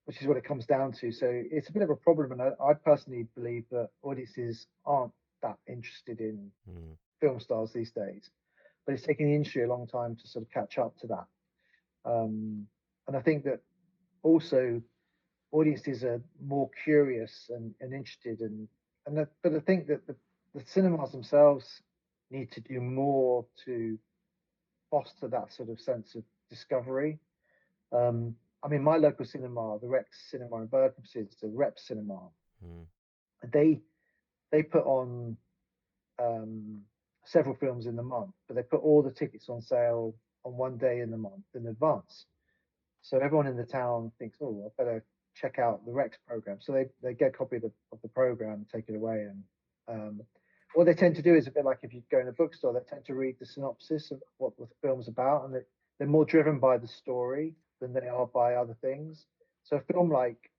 which is what it comes down to. So it's a bit of a problem, and I personally believe that audiences aren't that interested in film stars these days, but it's taken the industry a long time to sort of catch up to that. And I think that also audiences are more curious and interested but I think that the cinemas themselves need to do more to foster that sort of sense of discovery. I mean, my local cinema, the Rex Cinema in Berkhamsted, it's the Rep Cinema. They put on several films in the month, but they put all the tickets on sale on one day in the month in advance. So everyone in the town thinks, oh, I better check out the Rex program. So they get a copy of the program, take it away, and what they tend to do is a bit like if you go in a bookstore, they tend to read the synopsis of what the film's about, and they're more driven by the story than they are by other things. So a film like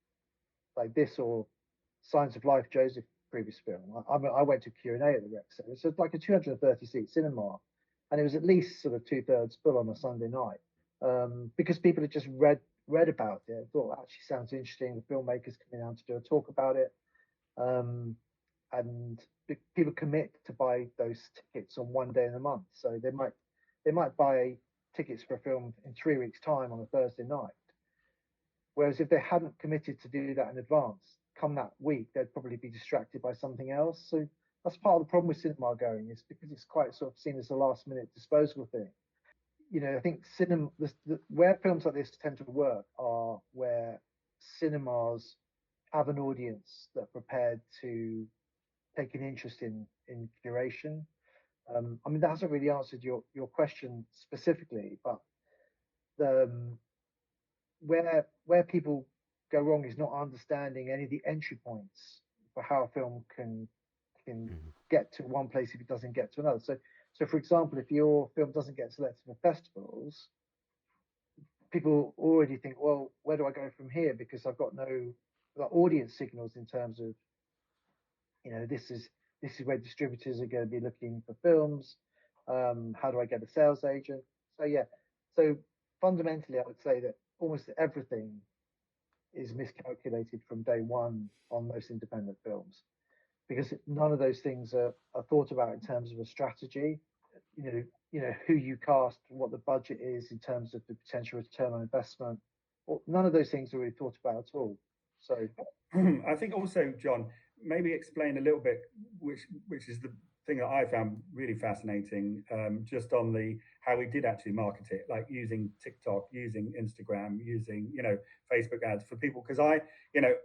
this or Signs of Life, Joseph previous film, I went to Q&A at the Rex. It's like a 230 seat cinema, and it was at least sort of 2/3 full on a Sunday night. Because people had just read about it, thought actually sounds interesting. The filmmakers coming out to do a talk about it, and people commit to buy those tickets on one day in the month. So they might buy tickets for a film in 3 weeks' time on a Thursday night. Whereas if they hadn't committed to do that in advance, come that week they'd probably be distracted by something else. So that's part of the problem with cinema going, is because it's quite sort of seen as a last minute disposable thing. I think where films like this tend to work are where cinemas have an audience that are prepared to take an interest in curation. I mean, that hasn't really answered your question specifically, but where people go wrong is not understanding any of the entry points for how a film can get to one place if it doesn't get to another. So for example, if your film doesn't get selected for festivals, people already think, well, where do I go from here? Because I've got no audience signals in terms of, this is where distributors are going to be looking for films. How do I get a sales agent? So fundamentally, I would say that almost everything is miscalculated from day one on most independent films, because none of those things are thought about in terms of a strategy. Who you cast, what the budget is in terms of the potential return on investment. None of those things are really thought about at all. So
I think also, John, maybe explain a little bit, which is the thing that I found really fascinating, just on how we did actually market it, like using TikTok, using Instagram, using Facebook ads for people. Because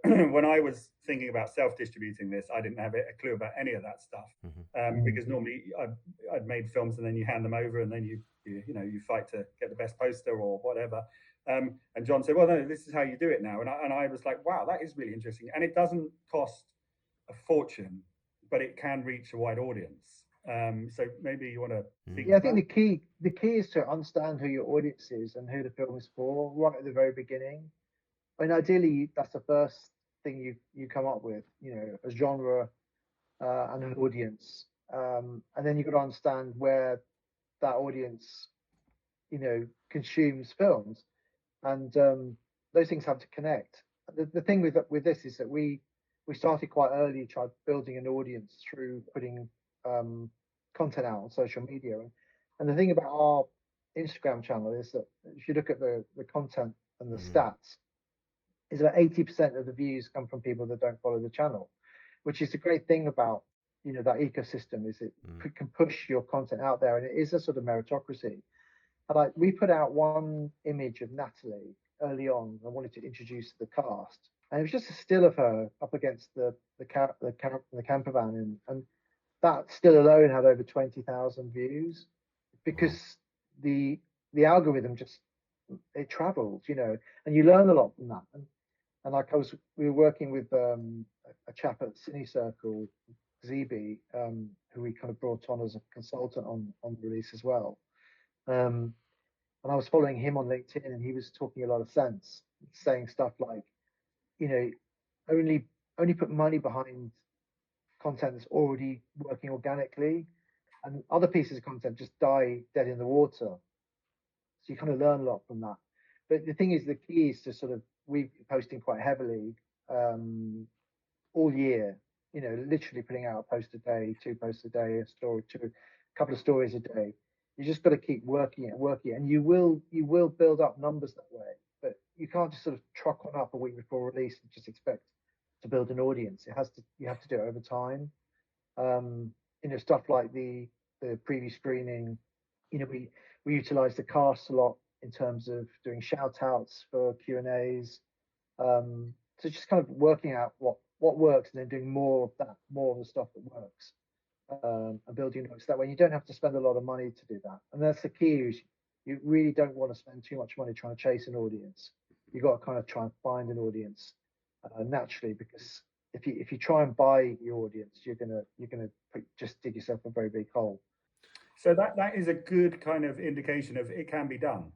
when I was thinking about self-distributing this, I didn't have a clue about any of that stuff, because normally I'd made films and then you hand them over and then you fight to get the best poster or whatever. And John said, well, no, this is how you do it now. And I was like, wow, that is really interesting. And it doesn't cost a fortune, but it can reach a wide audience. So maybe you want to speak.
I think the key is to understand who your audience is and who the film is for right at the very beginning. I mean, ideally, that's the first thing you come up with, a genre and an audience, and then you've got to understand where that audience, consumes films, and those things have to connect. The thing with this is that we started quite early, tried building an audience through putting content out on social media, and the thing about our Instagram channel is that if you look at the content and the stats, is about 80% of the views come from people that don't follow the channel, which is the great thing about that ecosystem is it can push your content out there, and it is a sort of meritocracy. And we put out one image of Natalie early on. I wanted to introduce the cast, and it was just a still of her up against the camper van, and that still alone had over 20,000 views because the algorithm just it travels, and you learn a lot from that. And like we were working with a chap at Cine Circle, ZB, who we kind of brought on as a consultant on the release as well. And I was following him on LinkedIn, and he was talking a lot of sense, saying stuff like, only put money behind content that's already working organically, and other pieces of content just die dead in the water. So you kind of learn a lot from that. But the thing is, the key is to sort of, we've been posting quite heavily all year, literally putting out a post a day, 2 posts a day, a couple of stories a day. You just got to keep working it, and you will build up numbers that way. But you can't just sort of truck one up a week before release and just expect to build an audience. You have to do it over time. Stuff like the preview screening. We utilize the cast a lot in terms of doing shout outs for Q&As. So just kind of working out what works, and then doing more of the stuff that works. And building notes that way. You don't have to spend a lot of money to do that, and that's the key. Is you really don't want to spend too much money trying to chase an audience. You got to kind of try and find an audience naturally, because if you try and buy your audience, you're gonna just dig yourself a very big hole.
So that is a good kind of indication of it can be done.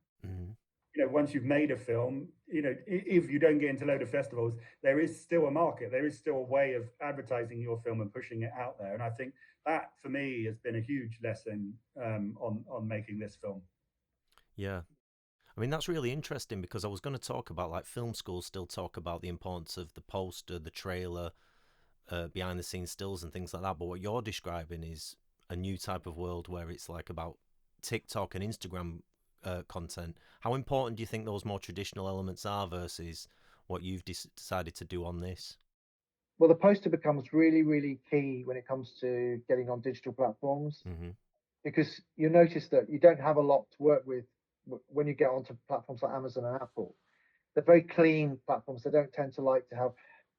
Once you've made a film, if you don't get into a load of festivals, there is still a market. There is still a way of advertising your film and pushing it out there. And I think that, for me, has been a huge lesson on making this film.
Yeah. I mean, that's really interesting, because I was going to talk about, like, film schools still talk about the importance of the poster, the trailer, behind the scenes stills and things like that. But what you're describing is a new type of world where it's like about TikTok and Instagram content. How important do you think those more traditional elements are versus what you've decided to do on this?
Well, the poster becomes really, really key when it comes to getting on digital platforms, because you notice that you don't have a lot to work with when you get onto platforms like Amazon and Apple. They're very clean platforms. They don't tend to like to have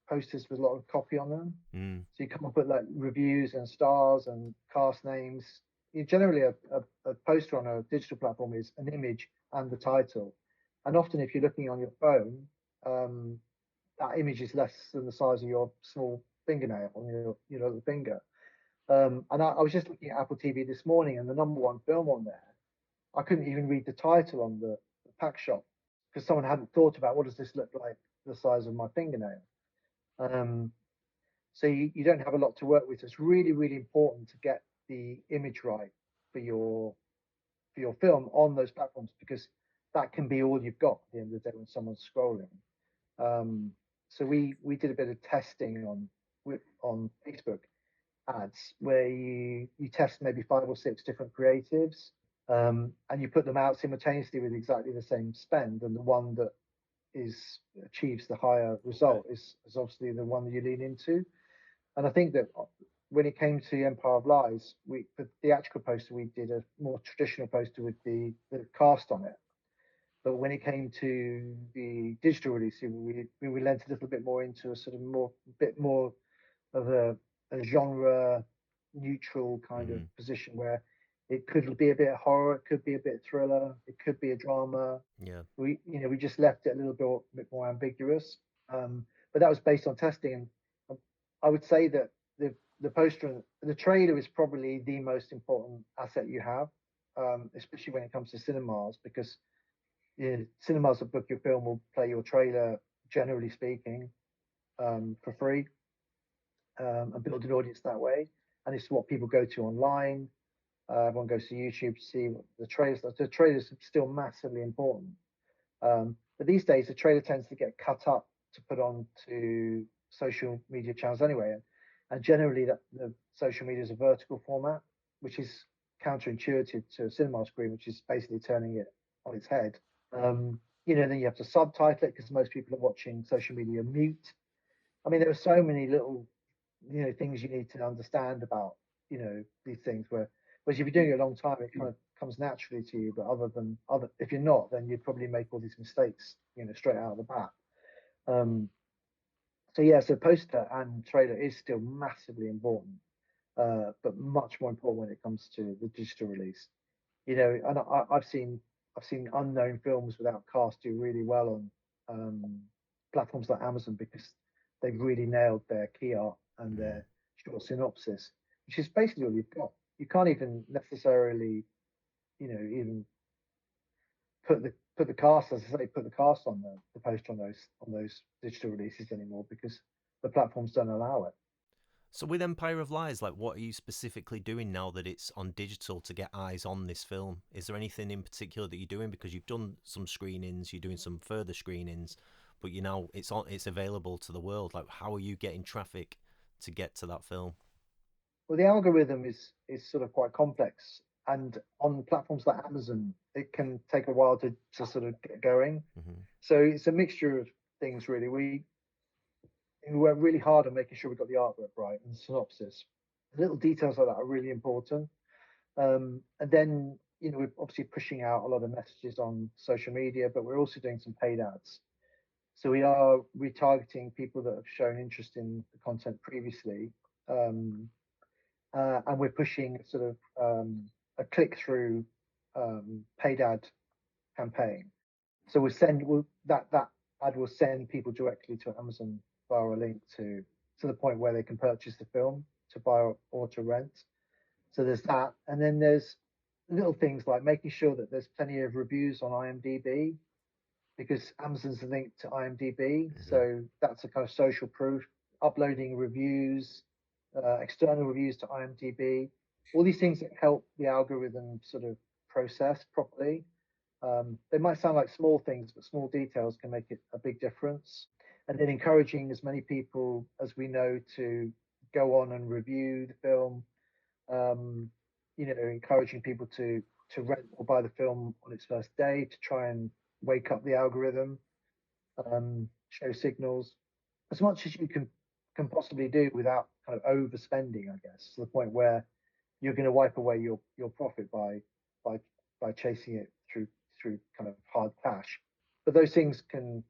posters with a lot of copy on them. So you come up with like reviews and stars and cast names. Generally, a poster on a digital platform is an image and the title. And often, if you're looking on your phone, that image is less than the size of your small fingernail on your little finger. And I was just looking at Apple TV this morning, and the #1 film on there, I couldn't even read the title on the pack shop, because someone hadn't thought about, what does this look like the size of my fingernail. So you don't have a lot to work with. So it's really, really important to get the image right for your film on those platforms, because that can be all you've got at the end of the day when someone's scrolling. So we did a bit of testing on Facebook ads, where you test maybe 5 or 6 different creatives, and you put them out simultaneously with exactly the same spend, and the one that achieves the higher result is obviously the one that you lean into. And I think that when it came to Empire of Lies, for the theatrical poster, we did a more traditional poster with the cast on it. But when it came to the digital release, we lent a little bit more into a sort of bit more of a genre neutral kind of position, where it could be a bit of horror, it could be a bit of thriller, it could be a drama.
Yeah.
We just left it a little bit more ambiguous. But that was based on testing, and I would say that the poster and the trailer is probably the most important asset you have, especially when it comes to cinemas, because cinemas that book your film will play your trailer, generally speaking, for free, and build an audience that way. And it's what people go to online. Everyone goes to YouTube to see the trailers. The trailers are still massively important. But these days, the trailer tends to get cut up to put on to social media channels anyway. And generally, the social media is a vertical format, which counterintuitive to a cinema screen, which is basically turning it on its head. Then you have to subtitle it because most people are watching social media mute. I mean, there are so many little, things you need to understand about, these things whereas if you're doing it a long time, it kind of comes naturally to you. But if you're not, then you'd probably make all these mistakes, straight out of the bat. So poster and trailer is still massively important, but much more important when it comes to the digital release. And I've seen unknown films without cast do really well on platforms like Amazon because they've really nailed their key art and their short synopsis, which is basically all you've got. You can't even necessarily, even put the cast, as I say, put the cast on the poster on those digital releases anymore because the platforms don't allow it.
So with Empire of Lies, like, what are you specifically doing now that it's on digital to get eyes on this film? Is there anything in particular that you're doing? Because you've done some screenings, you're doing some further screenings, but it's available to the world. Like, how are you getting traffic to get to that film?
Well, the algorithm is sort of quite complex, and on platforms like Amazon, it can take a while to sort of get going. So it's a mixture of things, really. We work really hard on making sure we got the artwork right and the synopsis. The little details like that are really important. And then, we're obviously pushing out a lot of messages on social media, but we're also doing some paid ads. So we are retargeting people that have shown interest in the content previously. And we're pushing sort of a click-through paid ad campaign. So that ad will send people directly to Amazon via a link to the point where they can purchase the film to buy or to rent. So there's that, and then there's little things like making sure that there's plenty of reviews on IMDb, because Amazon's linked to IMDb, so that's a kind of social proof. Uploading reviews, external reviews to IMDb, all these things that help the algorithm sort of process properly. They might sound like small things, but small details can make it a big difference. And then encouraging as many people as we know to go on and review the film. Encouraging people to rent or buy the film on its first day to try and wake up the algorithm, show signals as much as you can possibly do without kind of overspending, I guess, to the point where you're going to wipe away your profit by chasing it through kind of hard cash. But those things can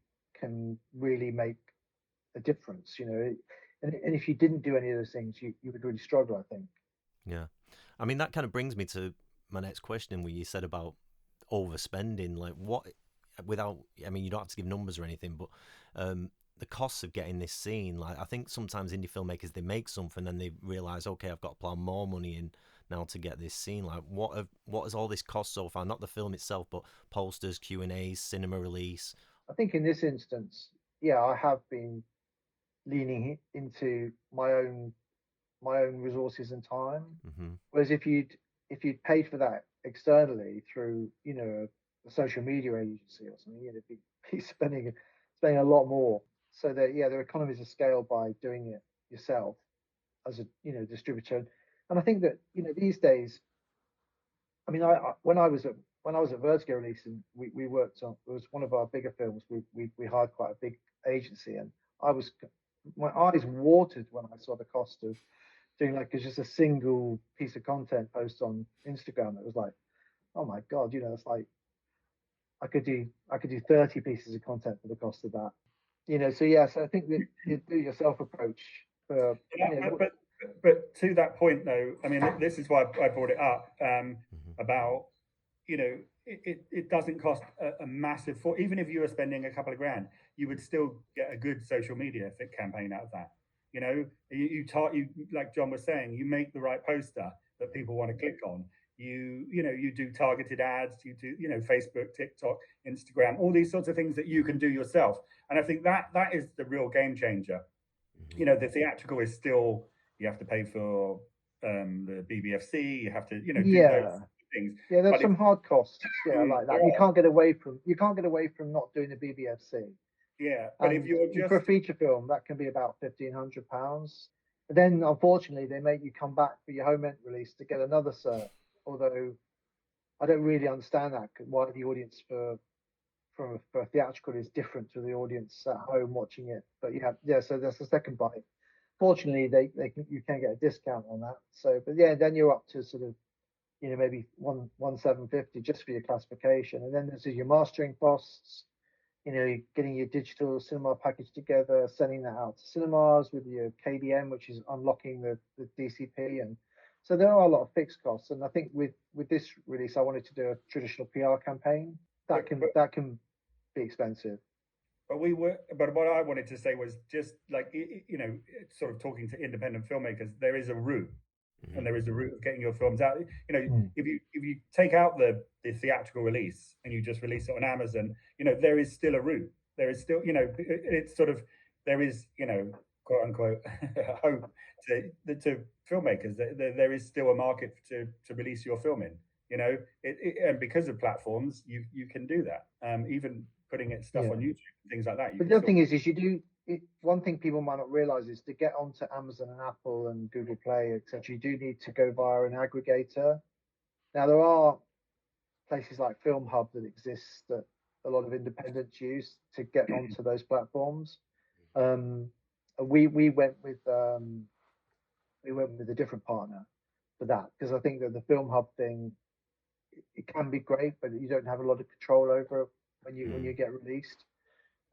really make a difference, and if you didn't do any of those things, you would really struggle, I think.
Yeah, I mean, that kind of brings me to my next question, where you said about overspending. Like, what, without, I mean, you don't have to give numbers or anything, but the costs of getting this scene, like, I think sometimes indie filmmakers, they make something and they realize, okay, I've got to plow more money in now to get this scene. Like, what has all this cost so far? Not the film itself, but posters, Q&As, cinema release.
I think in this instance, I have been leaning into my own resources and time. Whereas if you'd paid for that externally through a social media agency or something, you'd be spending a lot more. So that there are economies of scale by doing it yourself as a distributor. And I think that these days, I mean, when I was at Vertigo releasing, we worked on, it was one of our bigger films. We hired quite a big agency, and my eyes watered when I saw the cost of doing just a single piece of content post on Instagram. It was like, oh my god, it's like I could do 30 pieces of content for the cost of that. So I think the do-it-yourself approach.
But to that point, though, I mean, this is why I brought it up about it doesn't cost a massive even if you were spending a couple of grand, you would still get a good social media campaign out of that. You like John was saying, you make the right poster that people want to click on. You do targeted ads, you do Facebook, TikTok, Instagram, all these sorts of things that you can do yourself. And I think that is the real game changer. The theatrical is still, you have to pay for the BBFC, you have to do those things.
Yeah, there's some hard costs. Like that. You can't get away from not doing the BBFC.
Yeah, but if you're just
for a feature film, that can be about £1,500. Then, unfortunately, they make you come back for your home rent release to get another cert. although I don't really understand that why the audience for theatrical is different to the audience at home watching it. But yeah, so that's the second bite. Fortunately, you can get a discount on that. So, but yeah, then you're up to sort of maybe 1,750 just for your classification, and then there's your mastering costs. Getting your digital cinema package together, sending that out to cinemas with your KDM, which is unlocking the DCP, and so there are a lot of fixed costs. And I think with this release, I wanted to do a traditional PR campaign that can be expensive.
But what I wanted to say was just like, sort of talking to independent filmmakers, there is a route, and there is a route of getting your films out. If you take out the theatrical release and you just release it on Amazon, there is still a route. There is still, it's sort of, there is, quote unquote, hope to filmmakers. There is still a market to release your film in. And because of platforms, you can do that. Even putting stuff on YouTube, things like that.
But the other thing is one thing people might not realize is to get onto Amazon and Apple and Google Play, etc. You do need to go via an aggregator. Now there are places like Film Hub that exist that a lot of independents use to get onto those platforms. We went with a different partner for that, because I think that the Film Hub thing, it can be great, but you don't have a lot of control over it when you get released.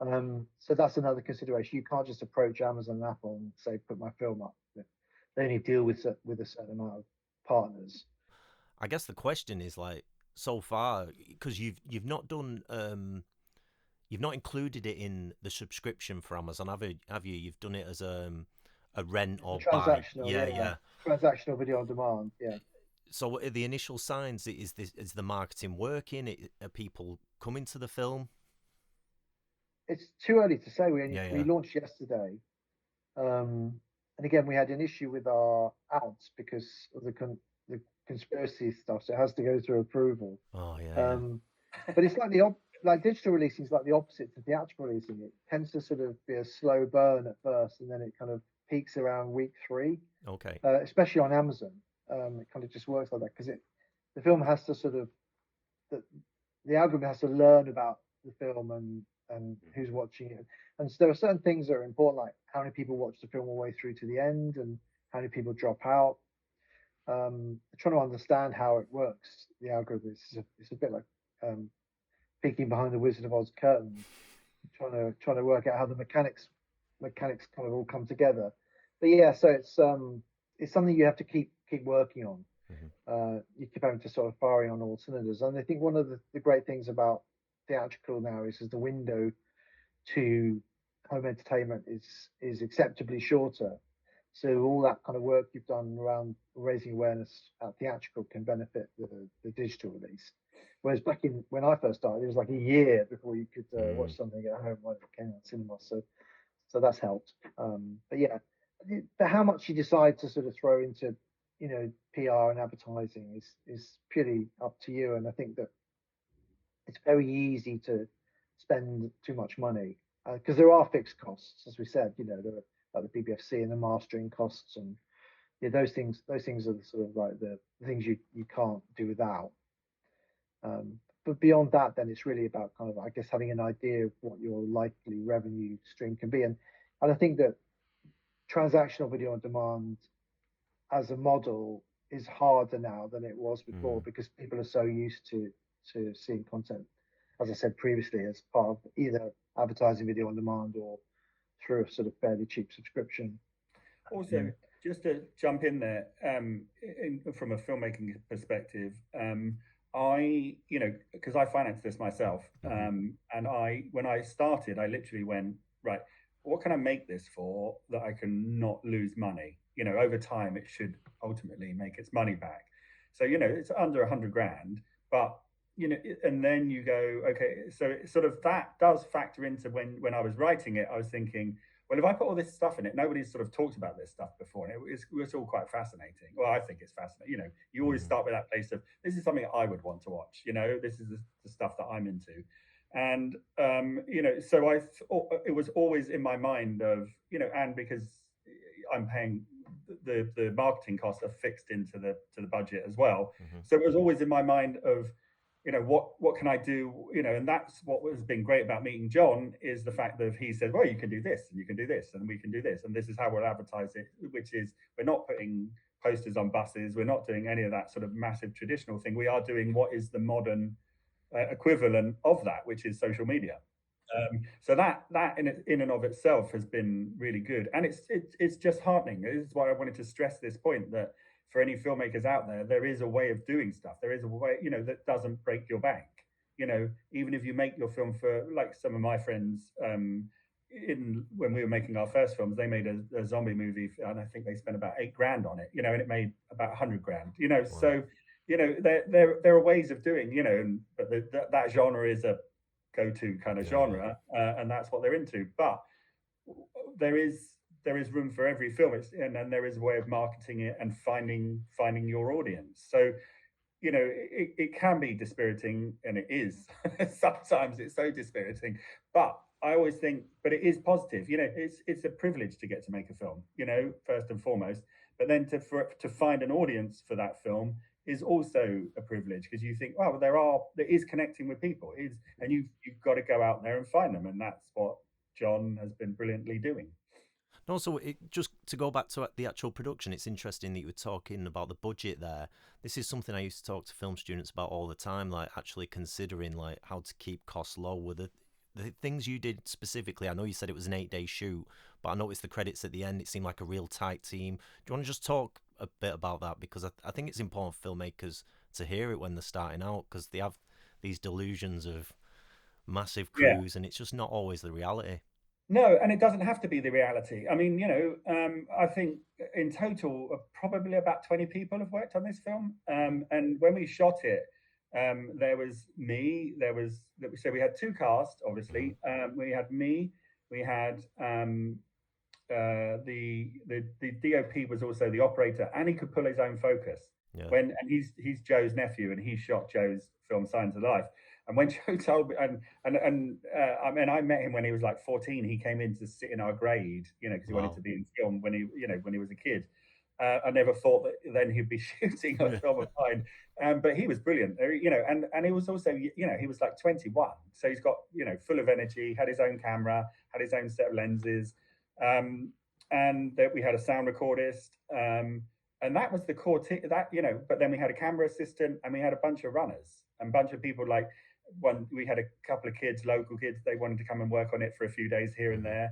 So that's another consideration. You can't just approach Amazon and Apple and say, put my film up. They only deal with a certain amount of partners.
I guess the question is, like, so far, because you've not done you've not included it in the subscription for Amazon, have you? You've done it as a rent or buy. Yeah.
Transactional video on demand. Yeah.
So what are the initial signs? Is the marketing working? Are people coming to the film?
It's too early to say. We launched yesterday, and again we had an issue with our ads because of the conspiracy stuff. So it has to go through approval.
Oh yeah.
But it's like digital releasing is like the opposite to theatrical releasing. It tends to sort of be a slow burn at first, and then it kind of peaks around week 3.
Okay.
Especially on Amazon, it kind of just works like that because the film has to sort of the algorithm has to learn about the film and who's watching it. And so there are certain things that are important, like how many people watch the film all the way through to the end and how many people drop out. Trying to understand how it works, the algorithm, it's a bit like peeking behind the Wizard of Oz curtain, trying to work out how the mechanics kind of all come together. But yeah, so it's something you have to keep working on. You keep having to sort of firing on all cylinders. And I think one of the great things about theatrical now is the window to home entertainment is acceptably shorter. So all that kind of work you've done around raising awareness at theatrical can benefit the digital release. Whereas back when I first started, it was like a year before you could watch something at home when it came out cinema. So that's helped. But yeah, but how much you decide to sort of throw into PR and advertising is purely up to you. And I think that it's very easy to spend too much money because there are fixed costs, as we said. There are like the BBFC and the mastering costs, and those things are the sort of like the things you can't do without. But beyond that, then it's really about kind of, I guess, having an idea of what your likely revenue stream can be. And I think that transactional video on demand as a model is harder now than it was before because people are so used to seeing content, as I said previously, as part of either advertising video on demand or through a sort of fairly cheap subscription.
Also, just to jump in there, from a filmmaking perspective, because I financed this myself, and when I started, I literally went, right, what can I make this for that I can not lose money? Over time, it should ultimately make its money back. So, it's under 100 grand, but, and then you go, okay, so it sort of that does factor into when I was writing it, I was thinking, well, if I put all this stuff in it, nobody's sort of talked about this stuff before. And it was all quite fascinating. Well, I think it's fascinating. You always start with that place of, this is something I would want to watch. This is the stuff that I'm into. And, so it was always in my mind of, and because I'm paying the marketing costs are fixed into the budget as well.
Mm-hmm.
So it was always in my mind of, what can I do? And that's what has been great about meeting John, is the fact that he said, well, you can do this and you can do this and we can do this. And this is how we'll advertise it, which is, we're not putting posters on buses. We're not doing any of that sort of massive traditional thing. We are doing what is the modern equivalent of that, which is social media. So that in and of itself has been really good. And it's just heartening. This is why I wanted to stress this point, that for any filmmakers out there, there is a way of doing stuff. There is a way, that doesn't break your bank. Even if you make your film, for like some of my friends, when we were making our first films, they made a zombie movie, and I think they spent about $8,000 on it, and it made about $100,000,
Wow.
So, there are ways of doing, but that genre is a go-to kind of genre, and that's what they're into. But there is room for every film, and there is a way of marketing it and finding your audience. So, it can be dispiriting, and it is. Sometimes it's so dispiriting, but I always think, but it is positive. It's a privilege to get to make a film, first and foremost. But then to find an audience for that film is also a privilege, because you think, wow, there is connecting with people, and you've got to go out there and find them, and that's what John has been brilliantly doing.
And also, just to go back to the actual production, it's interesting that you were talking about the budget there. This is something I used to talk to film students about all the time, like actually considering like how to keep costs low. With the things you did specifically, I know you said it was an 8-day shoot, but I noticed the credits at the end, it seemed like a real tight team. Do you want to just talk a bit about that? Because I think it's important for filmmakers to hear it when they're starting out, because they have these delusions of massive crews, and it's just not always the reality.
No, and it doesn't have to be the reality. I mean, I think in total, probably about 20 people have worked on this film. And when we shot it, there was me, so we had two cast, obviously. We had me, we had the DOP was also the operator, and he could pull his own focus.
Yeah.
And he's Joe's nephew, and he shot Joe's film Signs of Life. And when Joe told me, I mean, I met him when he was like 14. He came in to sit in our grade, because he wanted to be in film when he was a kid. I never thought that then he'd be shooting a film of mine. But he was brilliant, and he was also, he was like 21. So he's got, full of energy, had his own camera, had his own set of lenses. And that we had a sound recordist. And that was the core, but then we had a camera assistant, and we had a bunch of runners and a bunch of people like, we had a couple of kids, local kids, they wanted to come and work on it for a few days here and there,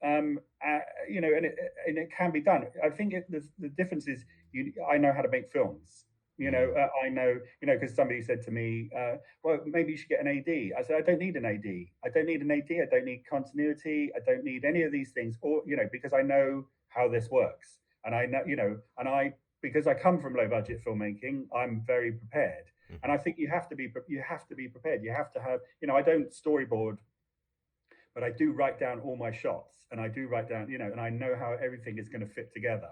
and it can be done. I think the difference is, I know how to make films, I know, because somebody said to me, well, maybe you should get an AD. I said, I don't need an AD. I don't need continuity. I don't need any of these things, or, because I know how this works. And I know, because I come from low budget filmmaking, I'm very prepared. And I think you have to be prepared. You have to have, I don't storyboard, but I do write down all my shots, and I do write down, and I know how everything is going to fit together.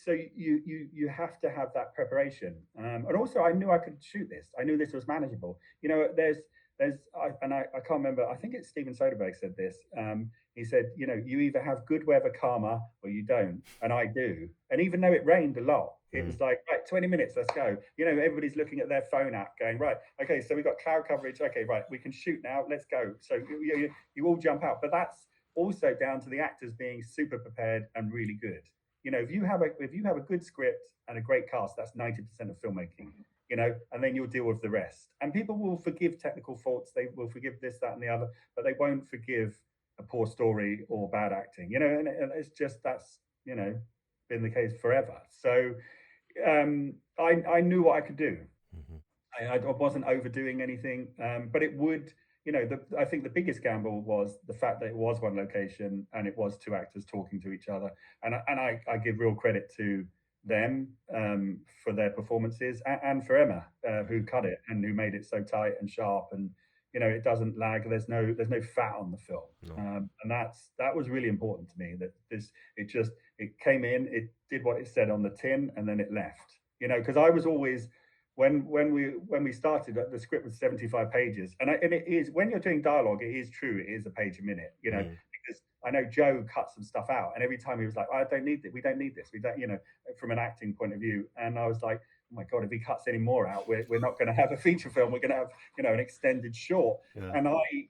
So you have to have that preparation. And also, I knew I could shoot this. I knew this was manageable. I can't remember. I think it's Steven Soderbergh said this. He said, you either have good weather karma or you don't, and I do. And even though it rained a lot, it was like, right, 20 minutes, let's go. Everybody's looking at their phone app going, right, okay, so we've got cloud coverage. Okay, right, we can shoot now, let's go. So you all jump out. But that's also down to the actors being super prepared and really good. If you have a good script and a great cast, that's 90% of filmmaking, and then you'll deal with the rest. And people will forgive technical faults. They will forgive this, that, and the other, but they won't forgive a poor story or bad acting, and it's just, that's, been the case forever. So I knew what I could do. I wasn't overdoing anything, but it would, I think the biggest gamble was the fact that it was one location and it was two actors talking to each other. And I give real credit to them for their performances, and for Emma, who cut it and who made it so tight and sharp, and it doesn't lag. There's no fat on the film. No. And that was really important to me, that it came in, it did what it said on the tin, and then it left. Because I was always, when we started, the script was 75 pages, and it is, when you're doing dialogue, it is true, it is a page a minute, because I know Joe cut some stuff out, and every time he was like, I don't need it, we don't need this, we don't, from an acting point of view. And I was like, oh my God, if he cuts any more out, we're not going to have a feature film, we're going to have, an extended short.
Yeah.
And I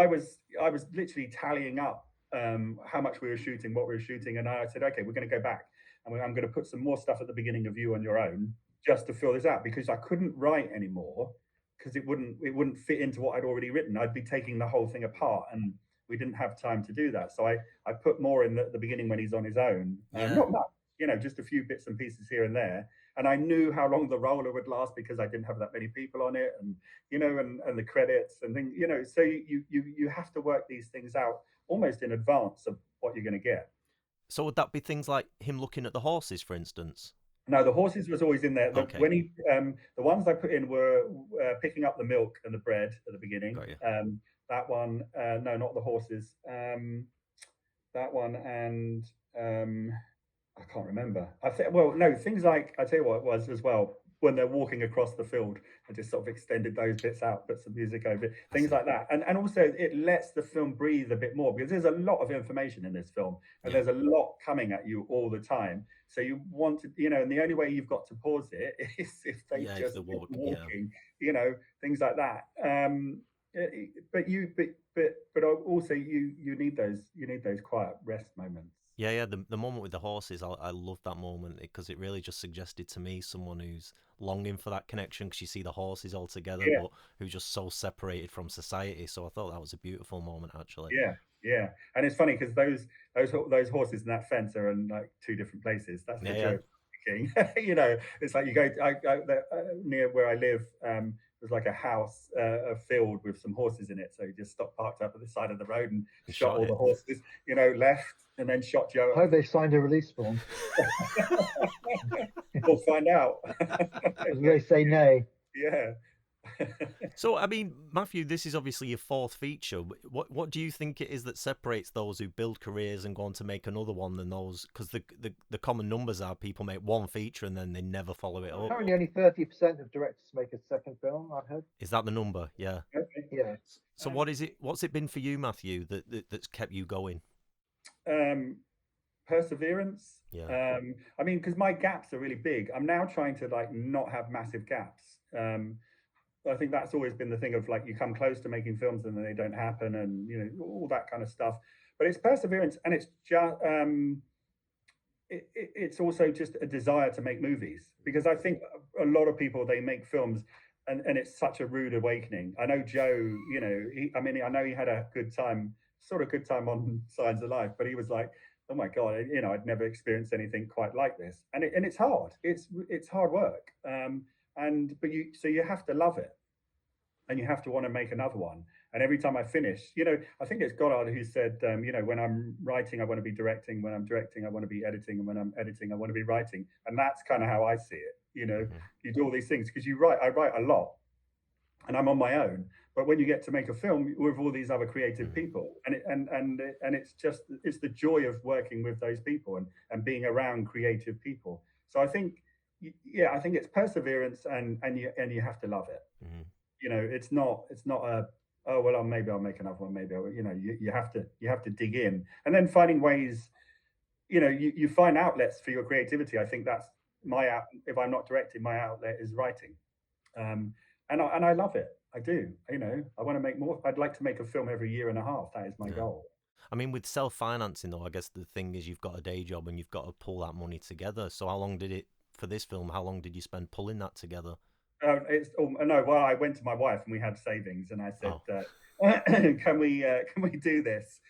was literally tallying up how much we were shooting, what we were shooting, and I said, okay, we're going to go back, and I'm going to put some more stuff at the beginning of You on Your Own, just to fill this out, because I couldn't write anymore, because it wouldn't fit into what I'd already written. I'd be taking the whole thing apart, and we didn't have time to do that. So I put more in the beginning when he's on his own. Not much, just a few bits and pieces here and there. And I knew how long the roller would last, because I didn't have that many people on it, and and the credits and things, so you have to work these things out almost in advance of what you're going to get.
So would that be things like him looking at the horses, for instance?
No, the horses was always in there.
Okay.
When the ones I put in were picking up the milk and the bread at the beginning.
Got you.
That one, no, not the horses. That one, and I can't remember. Things like, I tell you what it was as well. When they're walking across the field, I just sort of extended those bits out, put some music over it, things like that. And also it lets the film breathe a bit more, because there's a lot of information in this film, and there's a lot coming at you all the time. So you want to, and the only way you've got to pause it is if they just walking, things like that. But also you need those quiet rest moments.
Yeah. The moment with the horses, I love that moment, because it really just suggested to me someone who's longing for that connection, because you see the horses all together, but who's just so separated from society. So I thought that was a beautiful moment, actually.
Yeah. And it's funny, because those horses and that fence are in like two different places. That's the joke. It's like you go near where I live. There's like a house, a field with some horses in it. So you just parked up at the side of the road and shot all the horses, left, and then shot Joe.
I hope they signed a release form.
We'll find out.
They say nay.
Yeah.
So, I mean, Matthew, this is obviously your fourth feature. What do you think it is that separates those who build careers and go on to make another one than those? Because the common numbers are people make one feature and then they never follow it up.
Currently, only 30% of directors make a second film, I've heard.
Is that the number? Yeah.
Okay.
Yeah.
So what is it? What's it been for you, Matthew, that's kept you going?
Perseverance.
Yeah.
I mean, because my gaps are really big. I'm now trying to not have massive gaps. I think that's always been the thing of you come close to making films and then they don't happen, and all that kind of stuff. But it's perseverance, and it's just it's also just a desire to make movies, because I think a lot of people, they make films and it's such a rude awakening. I know Joe, I know he had a good time on Signs of Life, but he was like, oh my God, I'd never experienced anything quite like this, and it's hard. It's hard work. But you have to love it, and you have to want to make another one. And every time I finish, I think it's Goddard who said, when I'm writing, I want to be directing. When I'm directing, I want to be editing. And when I'm editing, I want to be writing. And that's kind of how I see it. You do all these things because I write a lot, and I'm on my own. But when you get to make a film with all these other creative people, and it's the joy of working with those people and being around creative people. So I think it's perseverance, and you have to love it. It's not a, oh well, maybe I'll make another one. Maybe you have to dig in, and then finding ways. You find outlets for your creativity. I think that's if I'm not directing, my outlet is writing, and I love it. I do. I want to make more. I'd like to make a film every year and a half. That is my goal.
I mean, with self-financing though, I guess the thing is you've got a day job and you've got to pull that money together. So how long did it? For this film, how long did you spend pulling that together?
I went to my wife and we had savings, and I said, can we do this?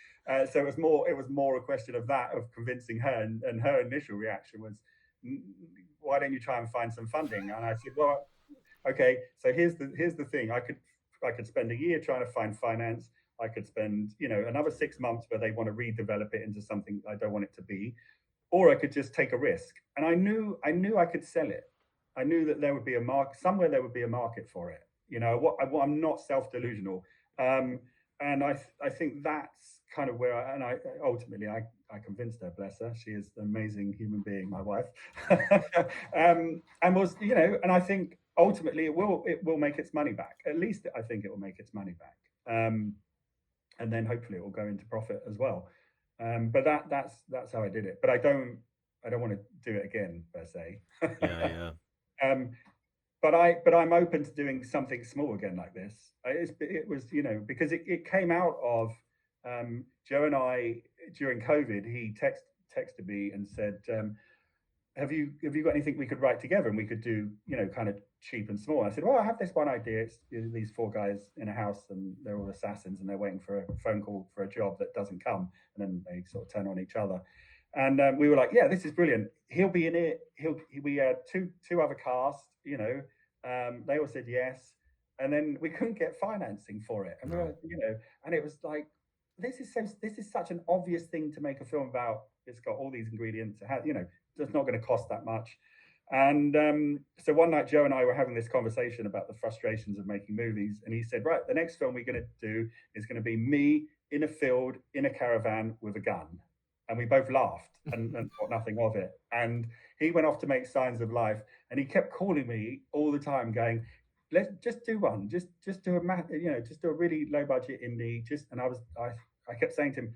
So it was more a question of convincing her, and her initial reaction was, why don't you try and find some funding? And I said, well, okay, so here's the thing. I could spend a year trying to find finance. I could spend another 6 months where they want to redevelop it into something I don't want it to be. Or I could just take a risk, and I knew I could sell it. I knew that there would be a market somewhere. There would be a market for it. I'm not self-delusional, and I think that's kind of where I ultimately convinced her. Bless her, she is an amazing human being, my wife, and I think ultimately it will make its money back. At least I think it will make its money back, and then hopefully it will go into profit as well. But that's how I did it. But I don't want to do it again per se.
Yeah.
But I'm open to doing something small again like this. It was, because it came out of Joe and I during COVID. He texted me and said, have you got anything we could write together and we could do, kind of cheap and small? I said, well, I have this one idea. It's these four guys in a house and they're all assassins and they're waiting for a phone call for a job that doesn't come, and then they sort of turn on each other. And we were like, yeah, this is brilliant. He'll be in it. We had two other cast, they all said yes, and then we couldn't get financing for it, and we were, and it was like, this is such an obvious thing to make a film about. It's got all these ingredients. It has, it's not going to cost that much. And so one night, Joe and I were having this conversation about the frustrations of making movies, and he said, right, the next film we're going to do is going to be me in a field in a caravan with a gun. And we both laughed and thought nothing of it. And he went off to make Signs of Life, and he kept calling me all the time, going, "Let's just do one, just do just do a really low budget indie." And I kept saying to him,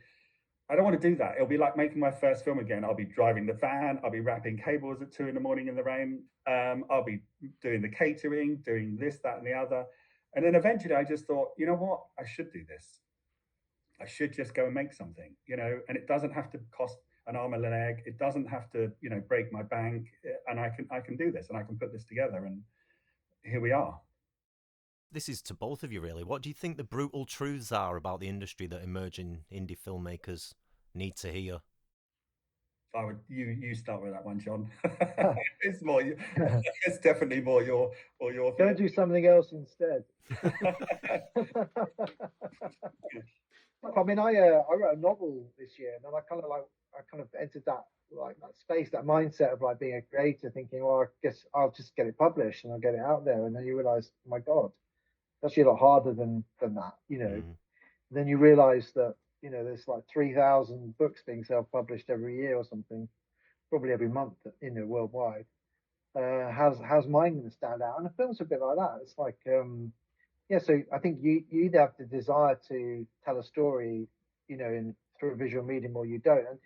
I don't want to do that. It'll be like making my first film again. I'll be driving the van. I'll be wrapping cables at 2 a.m. in the rain. I'll be doing the catering, doing this, that, and the other. And then eventually I just thought, you know what? I should do this. I should just go and make something, and it doesn't have to cost an arm and a leg. It doesn't have to, break my bank. And I can do this, and I can put this together. And here we are.
This is to both of you, really. What do you think the brutal truths are about the industry that emerging indie filmmakers need to hear?
You start with that one, John. It's more. It's definitely more your
Go do something else instead. I mean, I wrote a novel this year, and then I kind of entered that space, that mindset of like being a creator, thinking, well, I guess I'll just get it published and I'll get it out there, and then you realize, oh my God, it's actually a lot harder than that, Then you realize that there's like 3,000 books being self-published every year or something, probably every month, worldwide. How's mine going to stand out? And the film's a bit like that. It's like so I think you either have the desire to tell a story, through a visual medium, or you don't.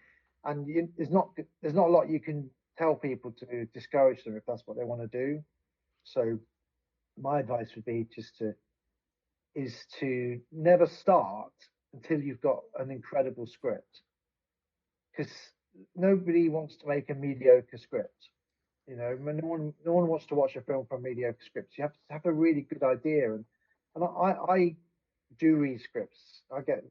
And there's not a lot you can tell people to discourage them if that's what they want to do. So my advice would be to never start until you've got an incredible script, because nobody wants to make a mediocre script. No one wants to watch a film from mediocre scripts. You have to have a really good idea, and I do read scripts. I get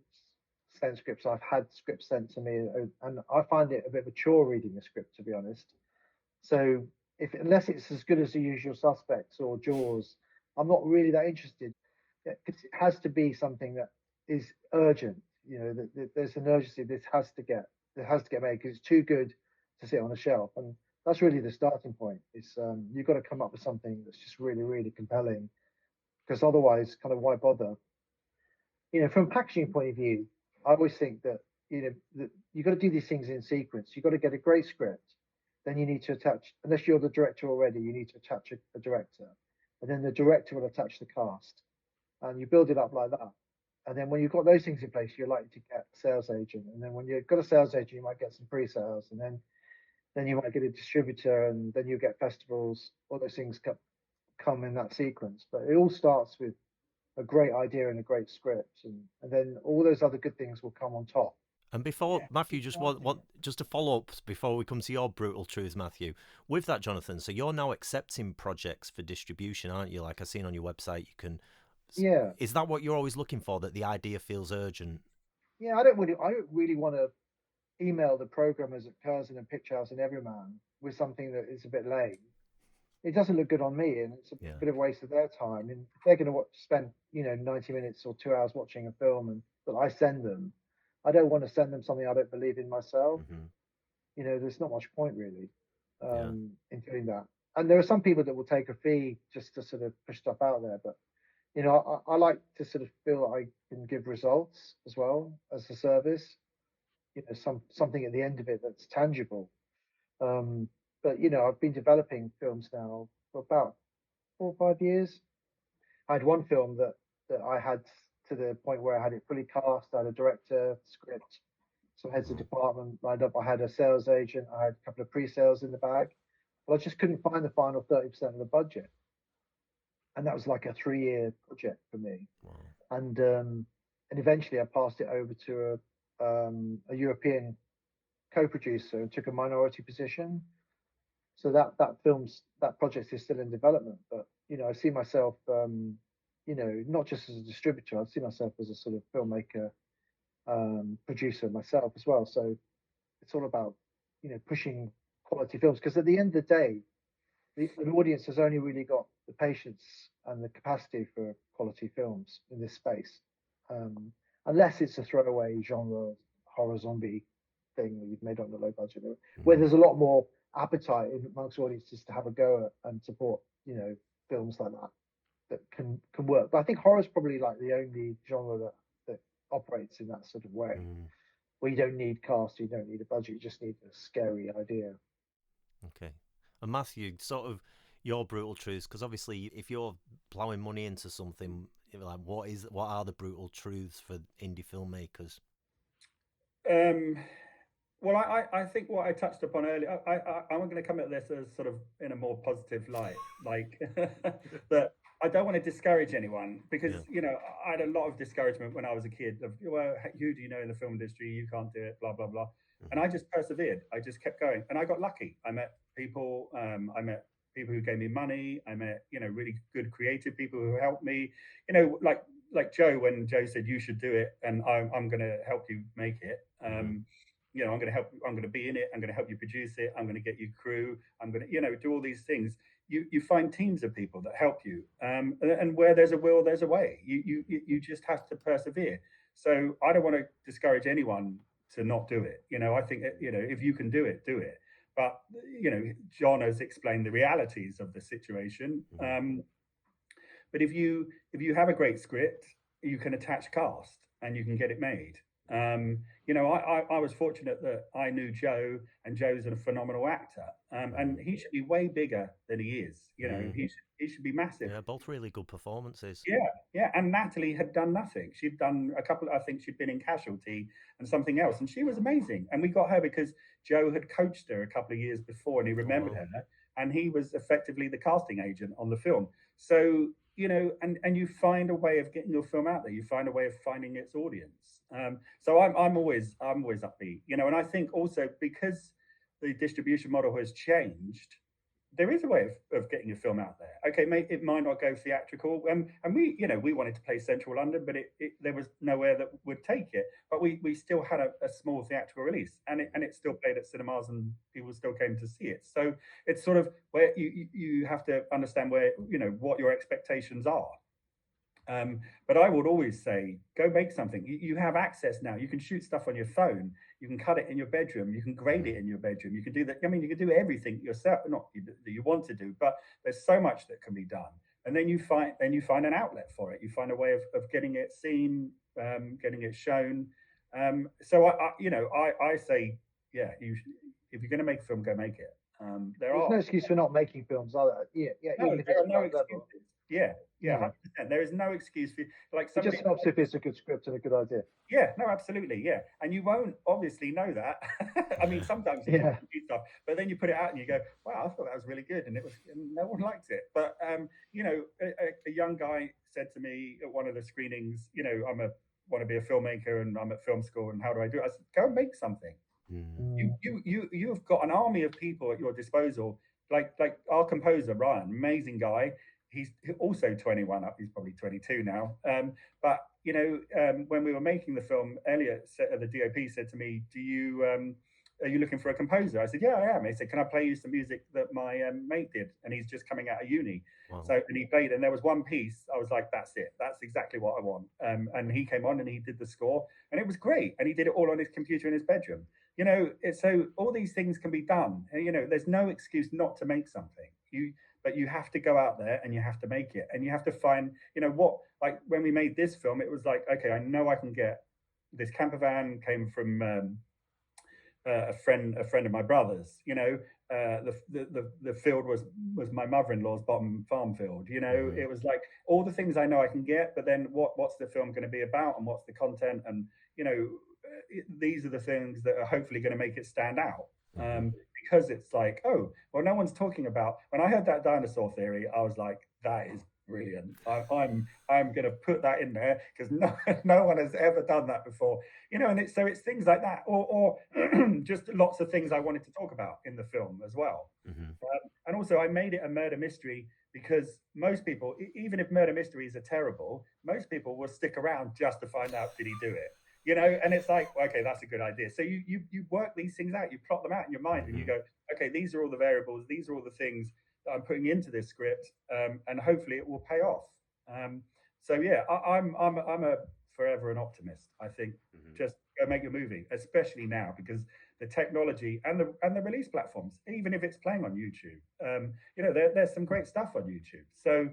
sent scripts. I've had scripts sent to me, and I find it a bit of a chore reading a script, to be honest. So unless it's as good as The Usual Suspects or Jaws, I'm not really that interested. Because it has to be something that is urgent. There's an urgency. This has to get made because it's too good to sit on a shelf, and that's really the starting point. It's you've got to come up with something that's just really, really compelling, because otherwise, kind of, why bother? From a packaging point of view, I always think that that you've got to do these things in sequence. You've got to get a great script, then you need to attach. Unless you're the director already, you need to attach a director, and then the director will attach the cast, and you build it up like that. And then when you've got those things in place, you're likely to get a sales agent. And then when you've got a sales agent, you might get some pre-sales, and then you might get a distributor, and then you get festivals. All those things come in that sequence. But it all starts with a great idea and a great script, and then all those other good things will come on top.
And before, Matthew, just to follow up before we come to your brutal truth, Matthew, with that, Jonathan, so you're now accepting projects for distribution, aren't you? Like I've seen on your website, you can.
Yeah.
Is that what you're always looking for, that the idea feels urgent?
Yeah, I don't really want to email the programmers at Curzon and Pitch House and Everyman with something that is a bit lame. It doesn't look good on me, and it's a bit of a waste of their time. And if they're going to spend 90 minutes or 2 hours watching a film, and that I send them, I don't want to send them something I don't believe in myself. There's not much point really in doing that. And there are some people that will take a fee just to sort of push stuff out there, but I like to sort of feel that I can give results as well as a service. Something at the end of it that's tangible. But I've been developing films now for about 4 or 5 years. I had one film that I had to the point where I had it fully cast. I had a director, script, some heads of department lined up. I had a sales agent. I had a couple of pre-sales in the bag, but I just couldn't find the final 30% of the budget. And that was like a 3-year project for me.
Wow.
And eventually I passed it over to a European co-producer and took a minority position. So that project is still in development, but I see myself, not just as a distributor. I see myself as a sort of filmmaker, producer myself as well. So it's all about pushing quality films, because at the end of the day, an audience has only really got the patience and the capacity for quality films in this space, unless it's a throwaway genre horror zombie thing that you've made on a low budget, where there's a lot more appetite amongst audiences to have a go at and support films like that can work. But I think horror is probably like the only genre that operates in that sort of way, where you don't need cast, you don't need a budget, you just need a scary idea.
Okay. And Matthew, sort of your brutal truths, because obviously if you're ploughing money into something, like what are the brutal truths for indie filmmakers?
Well, I think what I touched upon earlier, I'm going to come at this as sort of in a more positive light, like that I don't want to discourage anyone, because, I had a lot of discouragement when I was a kid of, well, who do you know in the film industry? You can't do it, blah, blah, blah. And I just persevered. I just kept going. And I got lucky. I met people who gave me money. I met, really good creative people who helped me, like Joe, when Joe said, you should do it, and I'm going to help you make it. I'm going to help. I'm going to be in it. I'm going to help you produce it. I'm going to get you crew. I'm going to, do all these things. You find teams of people that help you. And where there's a will, there's a way. You just have to persevere. So I don't want to discourage anyone to not do it. I think, if you can do it, do it. But, John has explained the realities of the situation. But if you have a great script, you can attach cast and you can get it made. I was fortunate that I knew Joe, and Joe's a phenomenal actor, and he should be way bigger than he is. He should be massive.
Yeah, both really good performances.
Yeah. And Natalie had done nothing. She'd done a couple. I think she'd been in Casualty and something else, and she was amazing. And we got her because Joe had coached her a couple of years before, and he remembered her, and he was effectively the casting agent on the film. So and you find a way of getting your film out there. You find a way of finding its audience. So I'm always upbeat, and I think also because the distribution model has changed, there is a way of getting your film out there. Okay, it might not go theatrical, and we wanted to play Central London, but there was nowhere that would take it. But we still had a small theatrical release, and it still played at cinemas, and people still came to see it. So it's sort of where you have to understand where what your expectations are. But I would always say, go make something. You have access now. You can shoot stuff on your phone. You can cut it in your bedroom. You can grade it in your bedroom. You can do that. I mean, you can do everything yourself, not that you want to do, but there's so much that can be done. And then you find an outlet for it. You find a way of getting it seen, getting it shown. So I say, if you're going to make a film, go make it.
There's no excuse for not making films, are there?
No, there are no excuses. Yeah, 100%. There is no excuse for like somebody.
It just helps if it's a good script and a good idea.
Yeah, no, absolutely, yeah. And you won't obviously know that. I mean, sometimes you can do stuff, but then you put it out and you go, "Wow, I thought that was really good," and no one liked it. But a young guy said to me at one of the screenings, want to be a filmmaker, and I'm at film school, and how do I do it? I said, go and make something. You've got an army of people at your disposal. Like our composer Ryan, amazing guy. He's also 21 up. He's probably 22 now. But when we were making the film, Elliot, the DOP, said to me, are you looking for a composer? I said, yeah, I am. He said, can I play you some music that my mate did? And he's just coming out of uni. Wow. So, and he played, and there was one piece. I was like, that's it. That's exactly what I want. And he came on and he did the score, and it was great. And he did it all on his computer in his bedroom. So all these things can be done. There's no excuse not to make something. But you have to go out there and you have to make it, and you have to find, like when we made this film, it was like, okay, I know I can get this camper van came from a friend of my brother's. The field was my mother-in-law's bottom farm field. It was like all the things I know I can get, but then what's the film going to be about, and what's the content, and these are the things that are hopefully going to make it stand out. Because it's like, oh, well, no one's talking about. When I heard that dinosaur theory, I was like, that is brilliant. I'm going to put that in there because no one has ever done that before, and it's things like that, or just lots of things I wanted to talk about in the film as well. And also I made it a murder mystery because most people, even if murder mysteries are terrible, most people will stick around just to find out, did he do it? And it's like, okay, that's a good idea. So you work these things out, you plot them out in your mind, and you go, okay, these are all the variables, these are all the things that I'm putting into this script, and hopefully it will pay off. So yeah, I'm a forever an optimist. I think just go make a movie, especially now because the technology and the release platforms, even if it's playing on YouTube, there's some great stuff on YouTube. So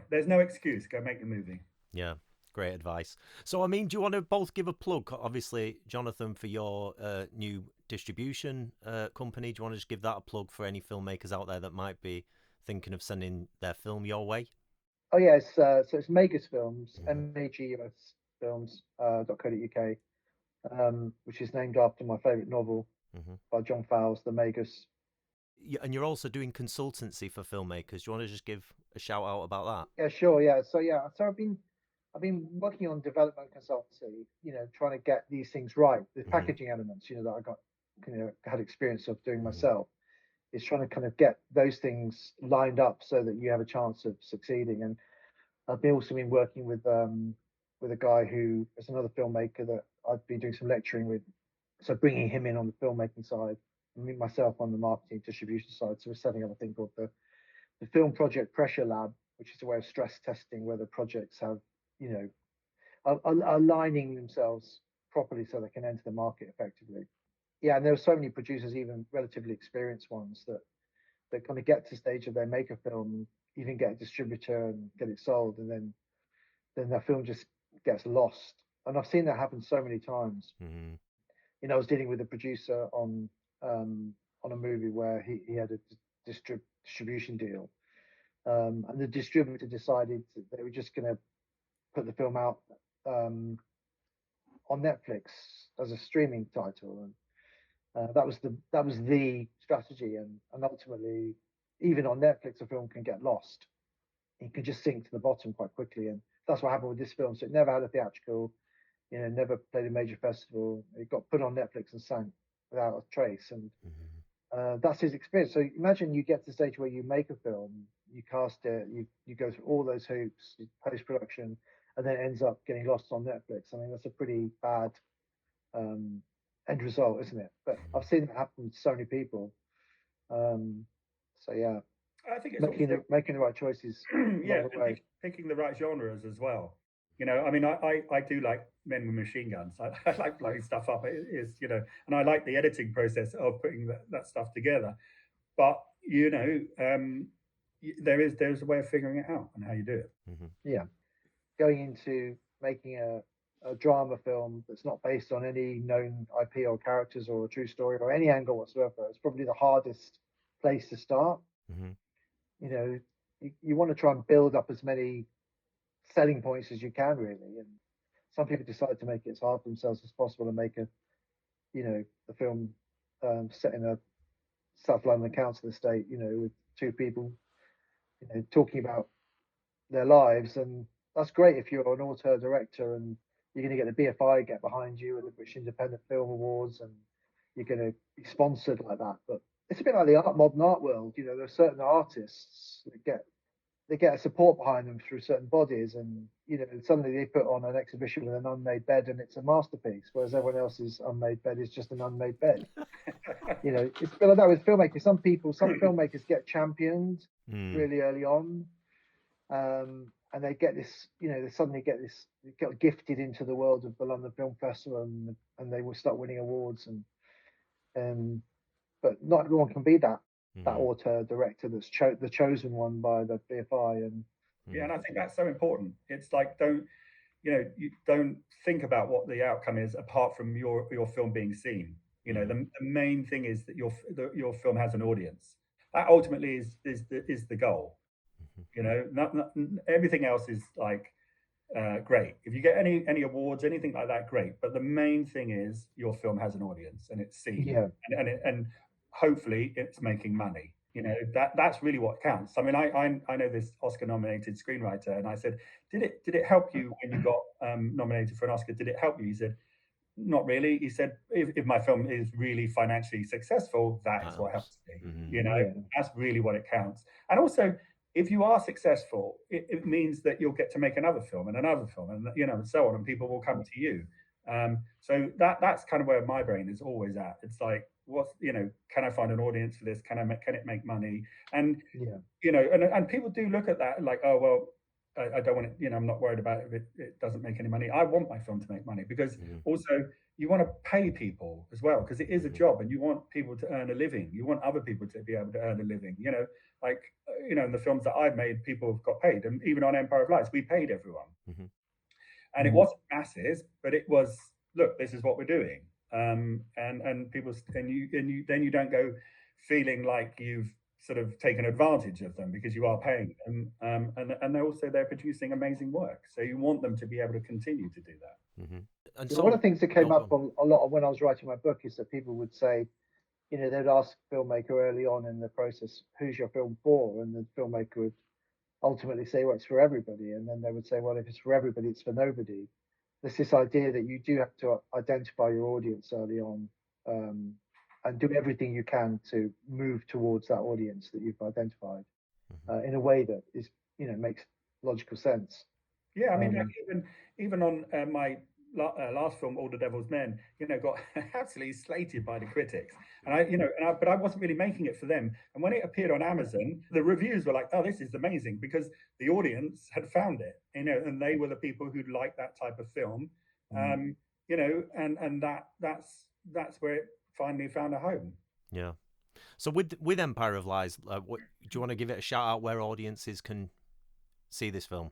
there's no excuse. Go make the movie.
Yeah. Great advice. So, I mean, do you want to both give a plug? Obviously, Jonathan, for your new distribution company, do you want to just give that a plug for any filmmakers out there that might be thinking of sending their film your way?
Oh, yeah. So it's Magus Films, Magus Films.co.uk, which is named after my favourite novel by John Fowles, The Magus.
Yeah, and you're also doing consultancy for filmmakers. Do you want to just give a shout out about that?
Yeah, sure. Yeah. So I've been working on development consultancy, trying to get these things right. The packaging elements, that I got, had experience of doing myself, is trying to kind of get those things lined up so that you have a chance of succeeding. And I've also been working with a guy who is another filmmaker that I've been doing some lecturing with. So bringing him in on the filmmaking side, and me myself on the marketing distribution side. So we're setting up a thing called the Film Project Pressure Lab, which is a way of stress testing whether projects have aligning themselves properly so they can enter the market effectively. Yeah, and there are so many producers, even relatively experienced ones, that kind of get to the stage of their maker film, even get a distributor and get it sold, and then their film just gets lost. And I've seen that happen so many times. I was dealing with a producer on a movie where he had a distribution deal, and the distributor decided that they were just going to put the film out on Netflix as a streaming title, and that was the strategy. And ultimately, even on Netflix, a film can get lost. It can just sink to the bottom quite quickly, and that's what happened with this film. So it never had a theatrical, never played a major festival. It got put on Netflix and sank without a trace, and that's his experience. So imagine you get to the stage where you make a film, you cast it, you go through all those hoops, post production, and then it ends up getting lost on Netflix. I mean, that's a pretty bad end result, isn't it? But I've seen it happen to so many people. So yeah,
I think it's
making the right choices.
Picking the right genres as well. I mean, I do like men with machine guns. I like blowing stuff up. It is, and I like the editing process of putting that stuff together. But there's a way of figuring it out and how you do it.
Yeah, going into making a drama film that's not based on any known IP or characters or a true story or any angle whatsoever, it's probably the hardest place to start. You want to try and build up as many selling points as you can, really. And some people decide to make it as hard for themselves as possible and make a film set in a South London council estate, with two people, talking about their lives. And that's great if you're an auteur director and you're going to get the BFI get behind you and the British Independent Film Awards, and you're going to be sponsored like that. But it's a bit like the modern art world. There are certain artists that get a support behind them through certain bodies, and suddenly they put on an exhibition with an unmade bed and it's a masterpiece, whereas everyone else's unmade bed is just an unmade bed. It's a bit like that with filmmaking. Some filmmakers get championed really early on, and they get this, they suddenly get gifted into the world of the London Film Festival, and they will start winning awards, and but not everyone can be that auteur director that's the chosen one by the BFI. And
and I think that's so important. It's like, you don't think about what the outcome is apart from your film being seen. The main thing is that your film has an audience. That ultimately is the goal. Not everything else is like great. If you get any awards, anything like that, great. But the main thing is your film has an audience and it's seen,
Yeah.
and hopefully it's making money. That's really what counts. I mean, I know this Oscar-nominated screenwriter, and I said, did it help you when you got nominated for an Oscar? Did it help you? He said, not really. He said, if my film is really financially successful, that is what helps me.
Yeah.
That's really what it counts. And also, if you are successful, it means that you'll get to make another film and another film, and and so on, and people will come to you. So that's kind of where my brain is always at. It's like, can I find an audience for this? Can it make money? And and people do look at that like, oh well, I don't want it. I'm not worried about it if it doesn't make any money. I want my film to make money because also you want to pay people as well, because it is a job, and you want people to earn a living. You want other people to be able to earn a living. Like in the films that I've made, people have got paid, and even on Empire of Lights, we paid everyone, and it wasn't masses, but it was, look, this is what we're doing, and people, and you don't go feeling like you've sort of taken advantage of them, because you are paying them, and they're producing amazing work, so you want them to be able to continue to do that.
And
so one of the things that came up a lot of when I was writing my book is that people would say, they'd ask Filmmaker early on in the process, who's your film for? And the Filmmaker would ultimately say, well, it's for everybody. And then they would say, well, if it's for everybody, it's for nobody. There's this idea that you do have to identify your audience early on, and do everything you can to move towards that audience that you've identified, in a way that is, makes logical sense.
Yeah, I mean, like even on my last film, All the Devil's Men, got absolutely slated by the critics, and but I wasn't really making it for them. And when it appeared on Amazon, the reviews were like, "Oh, this is amazing," because the audience had found it, and they were the people who liked that type of film, and that's where it finally found a home.
Yeah. So with Empire of Lies, do you want to give it a shout out where audiences can see this film?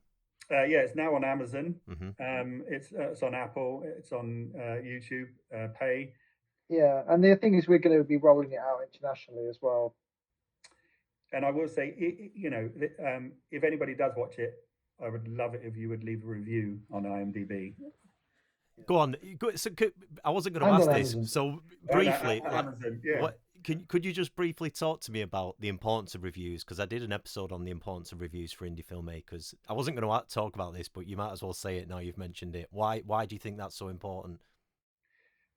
Yeah, it's now on Amazon. It's on Apple. It's on YouTube Pay.
Yeah, and the thing is, we're going to be rolling it out internationally as well.
And I will say, if anybody does watch it, I would love it if you would leave a review on IMDb.
Go on. So, I wasn't going to ask this.
Amazon.
So briefly,
Amazon, yeah.
Could you just briefly talk to me about the importance of reviews? Because I did an episode on the importance of reviews for indie filmmakers. I wasn't going to talk about this, but you might as well say it now you've mentioned it. Why do you think that's so important?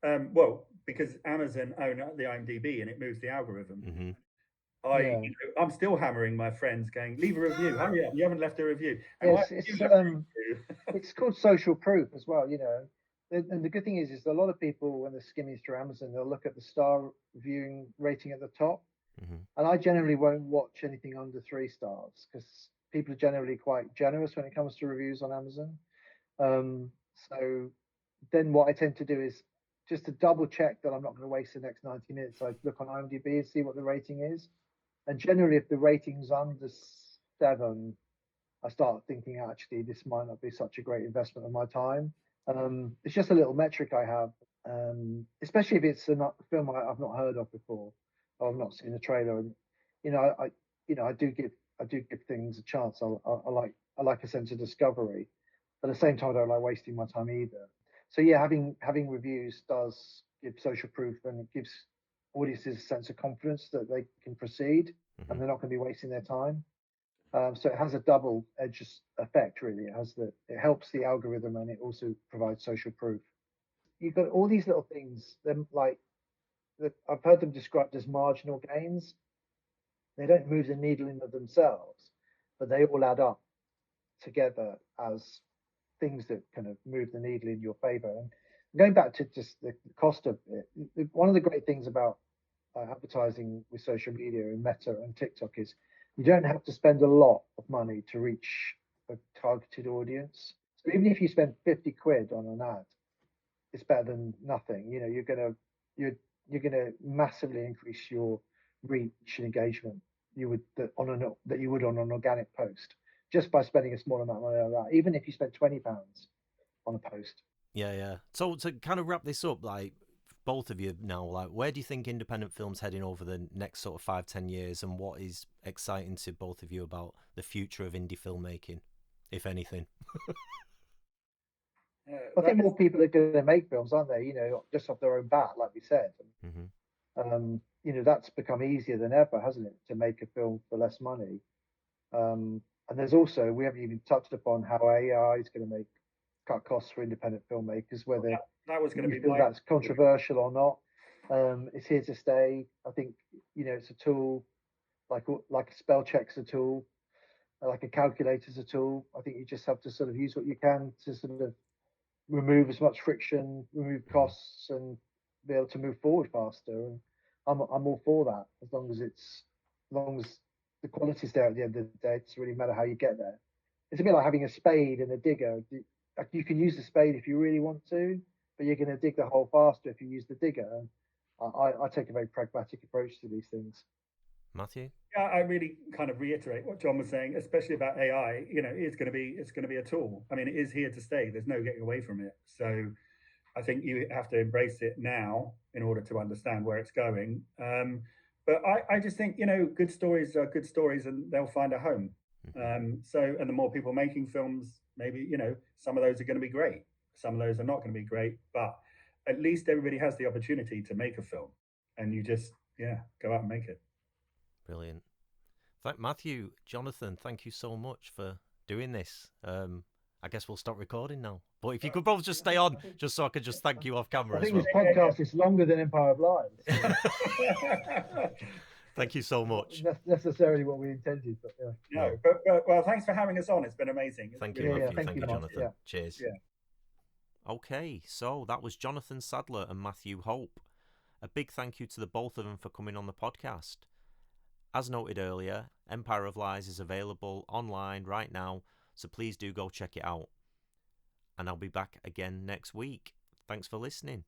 Well, because Amazon own the IMDb and it moves the algorithm. I'm still hammering my friends, going, leave a review. Hurry up! You haven't left a review.
It's called social proof as well. And the good thing is a lot of people, when they're skimming through Amazon, they'll look at the star viewing rating at the top. And I generally won't watch anything under 3 stars, because people are generally quite generous when it comes to reviews on Amazon. So then what I tend to do is, just to double check that I'm not going to waste the next 90 minutes, I look on IMDb and see what the rating is. And generally, if the rating's under 7, I start thinking, actually, this might not be such a great investment of my time. It's just a little metric I have, especially if it's a film I've not heard of before, or I've not seen a trailer. And I do give things a chance. I like a sense of discovery, but at the same time, I don't like wasting my time either. So yeah, having reviews does give social proof, and it gives audiences a sense of confidence that they can proceed and they're not going to be wasting their time. So it has a double-edged effect, really. It helps the algorithm, and it also provides social proof. You've got all these little things, I've heard them described as marginal gains. They don't move the needle in of themselves, but they all add up together as things that kind of move the needle in your favor. And going back to just the cost of it, one of the great things about advertising with social media and Meta and TikTok is you don't have to spend a lot of money to reach a targeted audience. So even if you spend 50 quid on an ad, it's better than nothing. You're gonna massively increase your reach and engagement that you would on an organic post, just by spending a small amount of money on that, even if you spend £20 on a post.
Yeah. So to kind of wrap this up, like, both of you now, like, where do you think independent film's heading over the next sort of 5-10 years, and what is exciting to both of you about the future of indie filmmaking, if anything?
I think more people are going to make films, aren't they? Just off their own bat, like we said. That's become easier than ever, hasn't it, to make a film for less money? And there's also, we haven't even touched upon how AI is going to cut costs for independent filmmakers, whether
that was going to be
feel that's controversial or not. It's here to stay. I think it's a tool, like a spell check's a tool, like a calculator's a tool. I think you just have to sort of use what you can to sort of remove as much friction, remove costs, and be able to move forward faster. And I'm all for that, as long as the quality's there at the end of the day. It doesn't really matter how you get there. It's a bit like having a spade and a digger. Like, you can use the spade if you really want to, but you're going to dig the hole faster if you use the digger. And I take a very pragmatic approach to these things.
Matthew?
Yeah, I really kind of reiterate what John was saying, especially about AI. It's going to be a tool. I mean, it is here to stay. There's no getting away from it. So I think you have to embrace it now in order to understand where it's going. But I just think, good stories are good stories, and they'll find a home. And the more people making films, maybe, some of those are going to be great. Some of those are not going to be great, but at least everybody has the opportunity to make a film, and you just, go out and make it.
Brilliant. Matthew, Jonathan, thank you so much for doing this. I guess we'll stop recording now. But if you could both just stay on, just so I could just thank you off camera.
I think this podcast is longer than Empire of Lies.
Thank you so much.
That's necessarily what we intended, but yeah.
No, but thanks for having us on. It's been amazing.
Thank you, Matthew. Thank you, Jonathan.
Yeah.
Cheers.
Yeah.
Okay, so that was Jonathan Sadler and Matthew Hope. A big thank you to the both of them for coming on the podcast. As noted earlier, Empire of Lies is available online right now, so please do go check it out. And I'll be back again next week. Thanks for listening.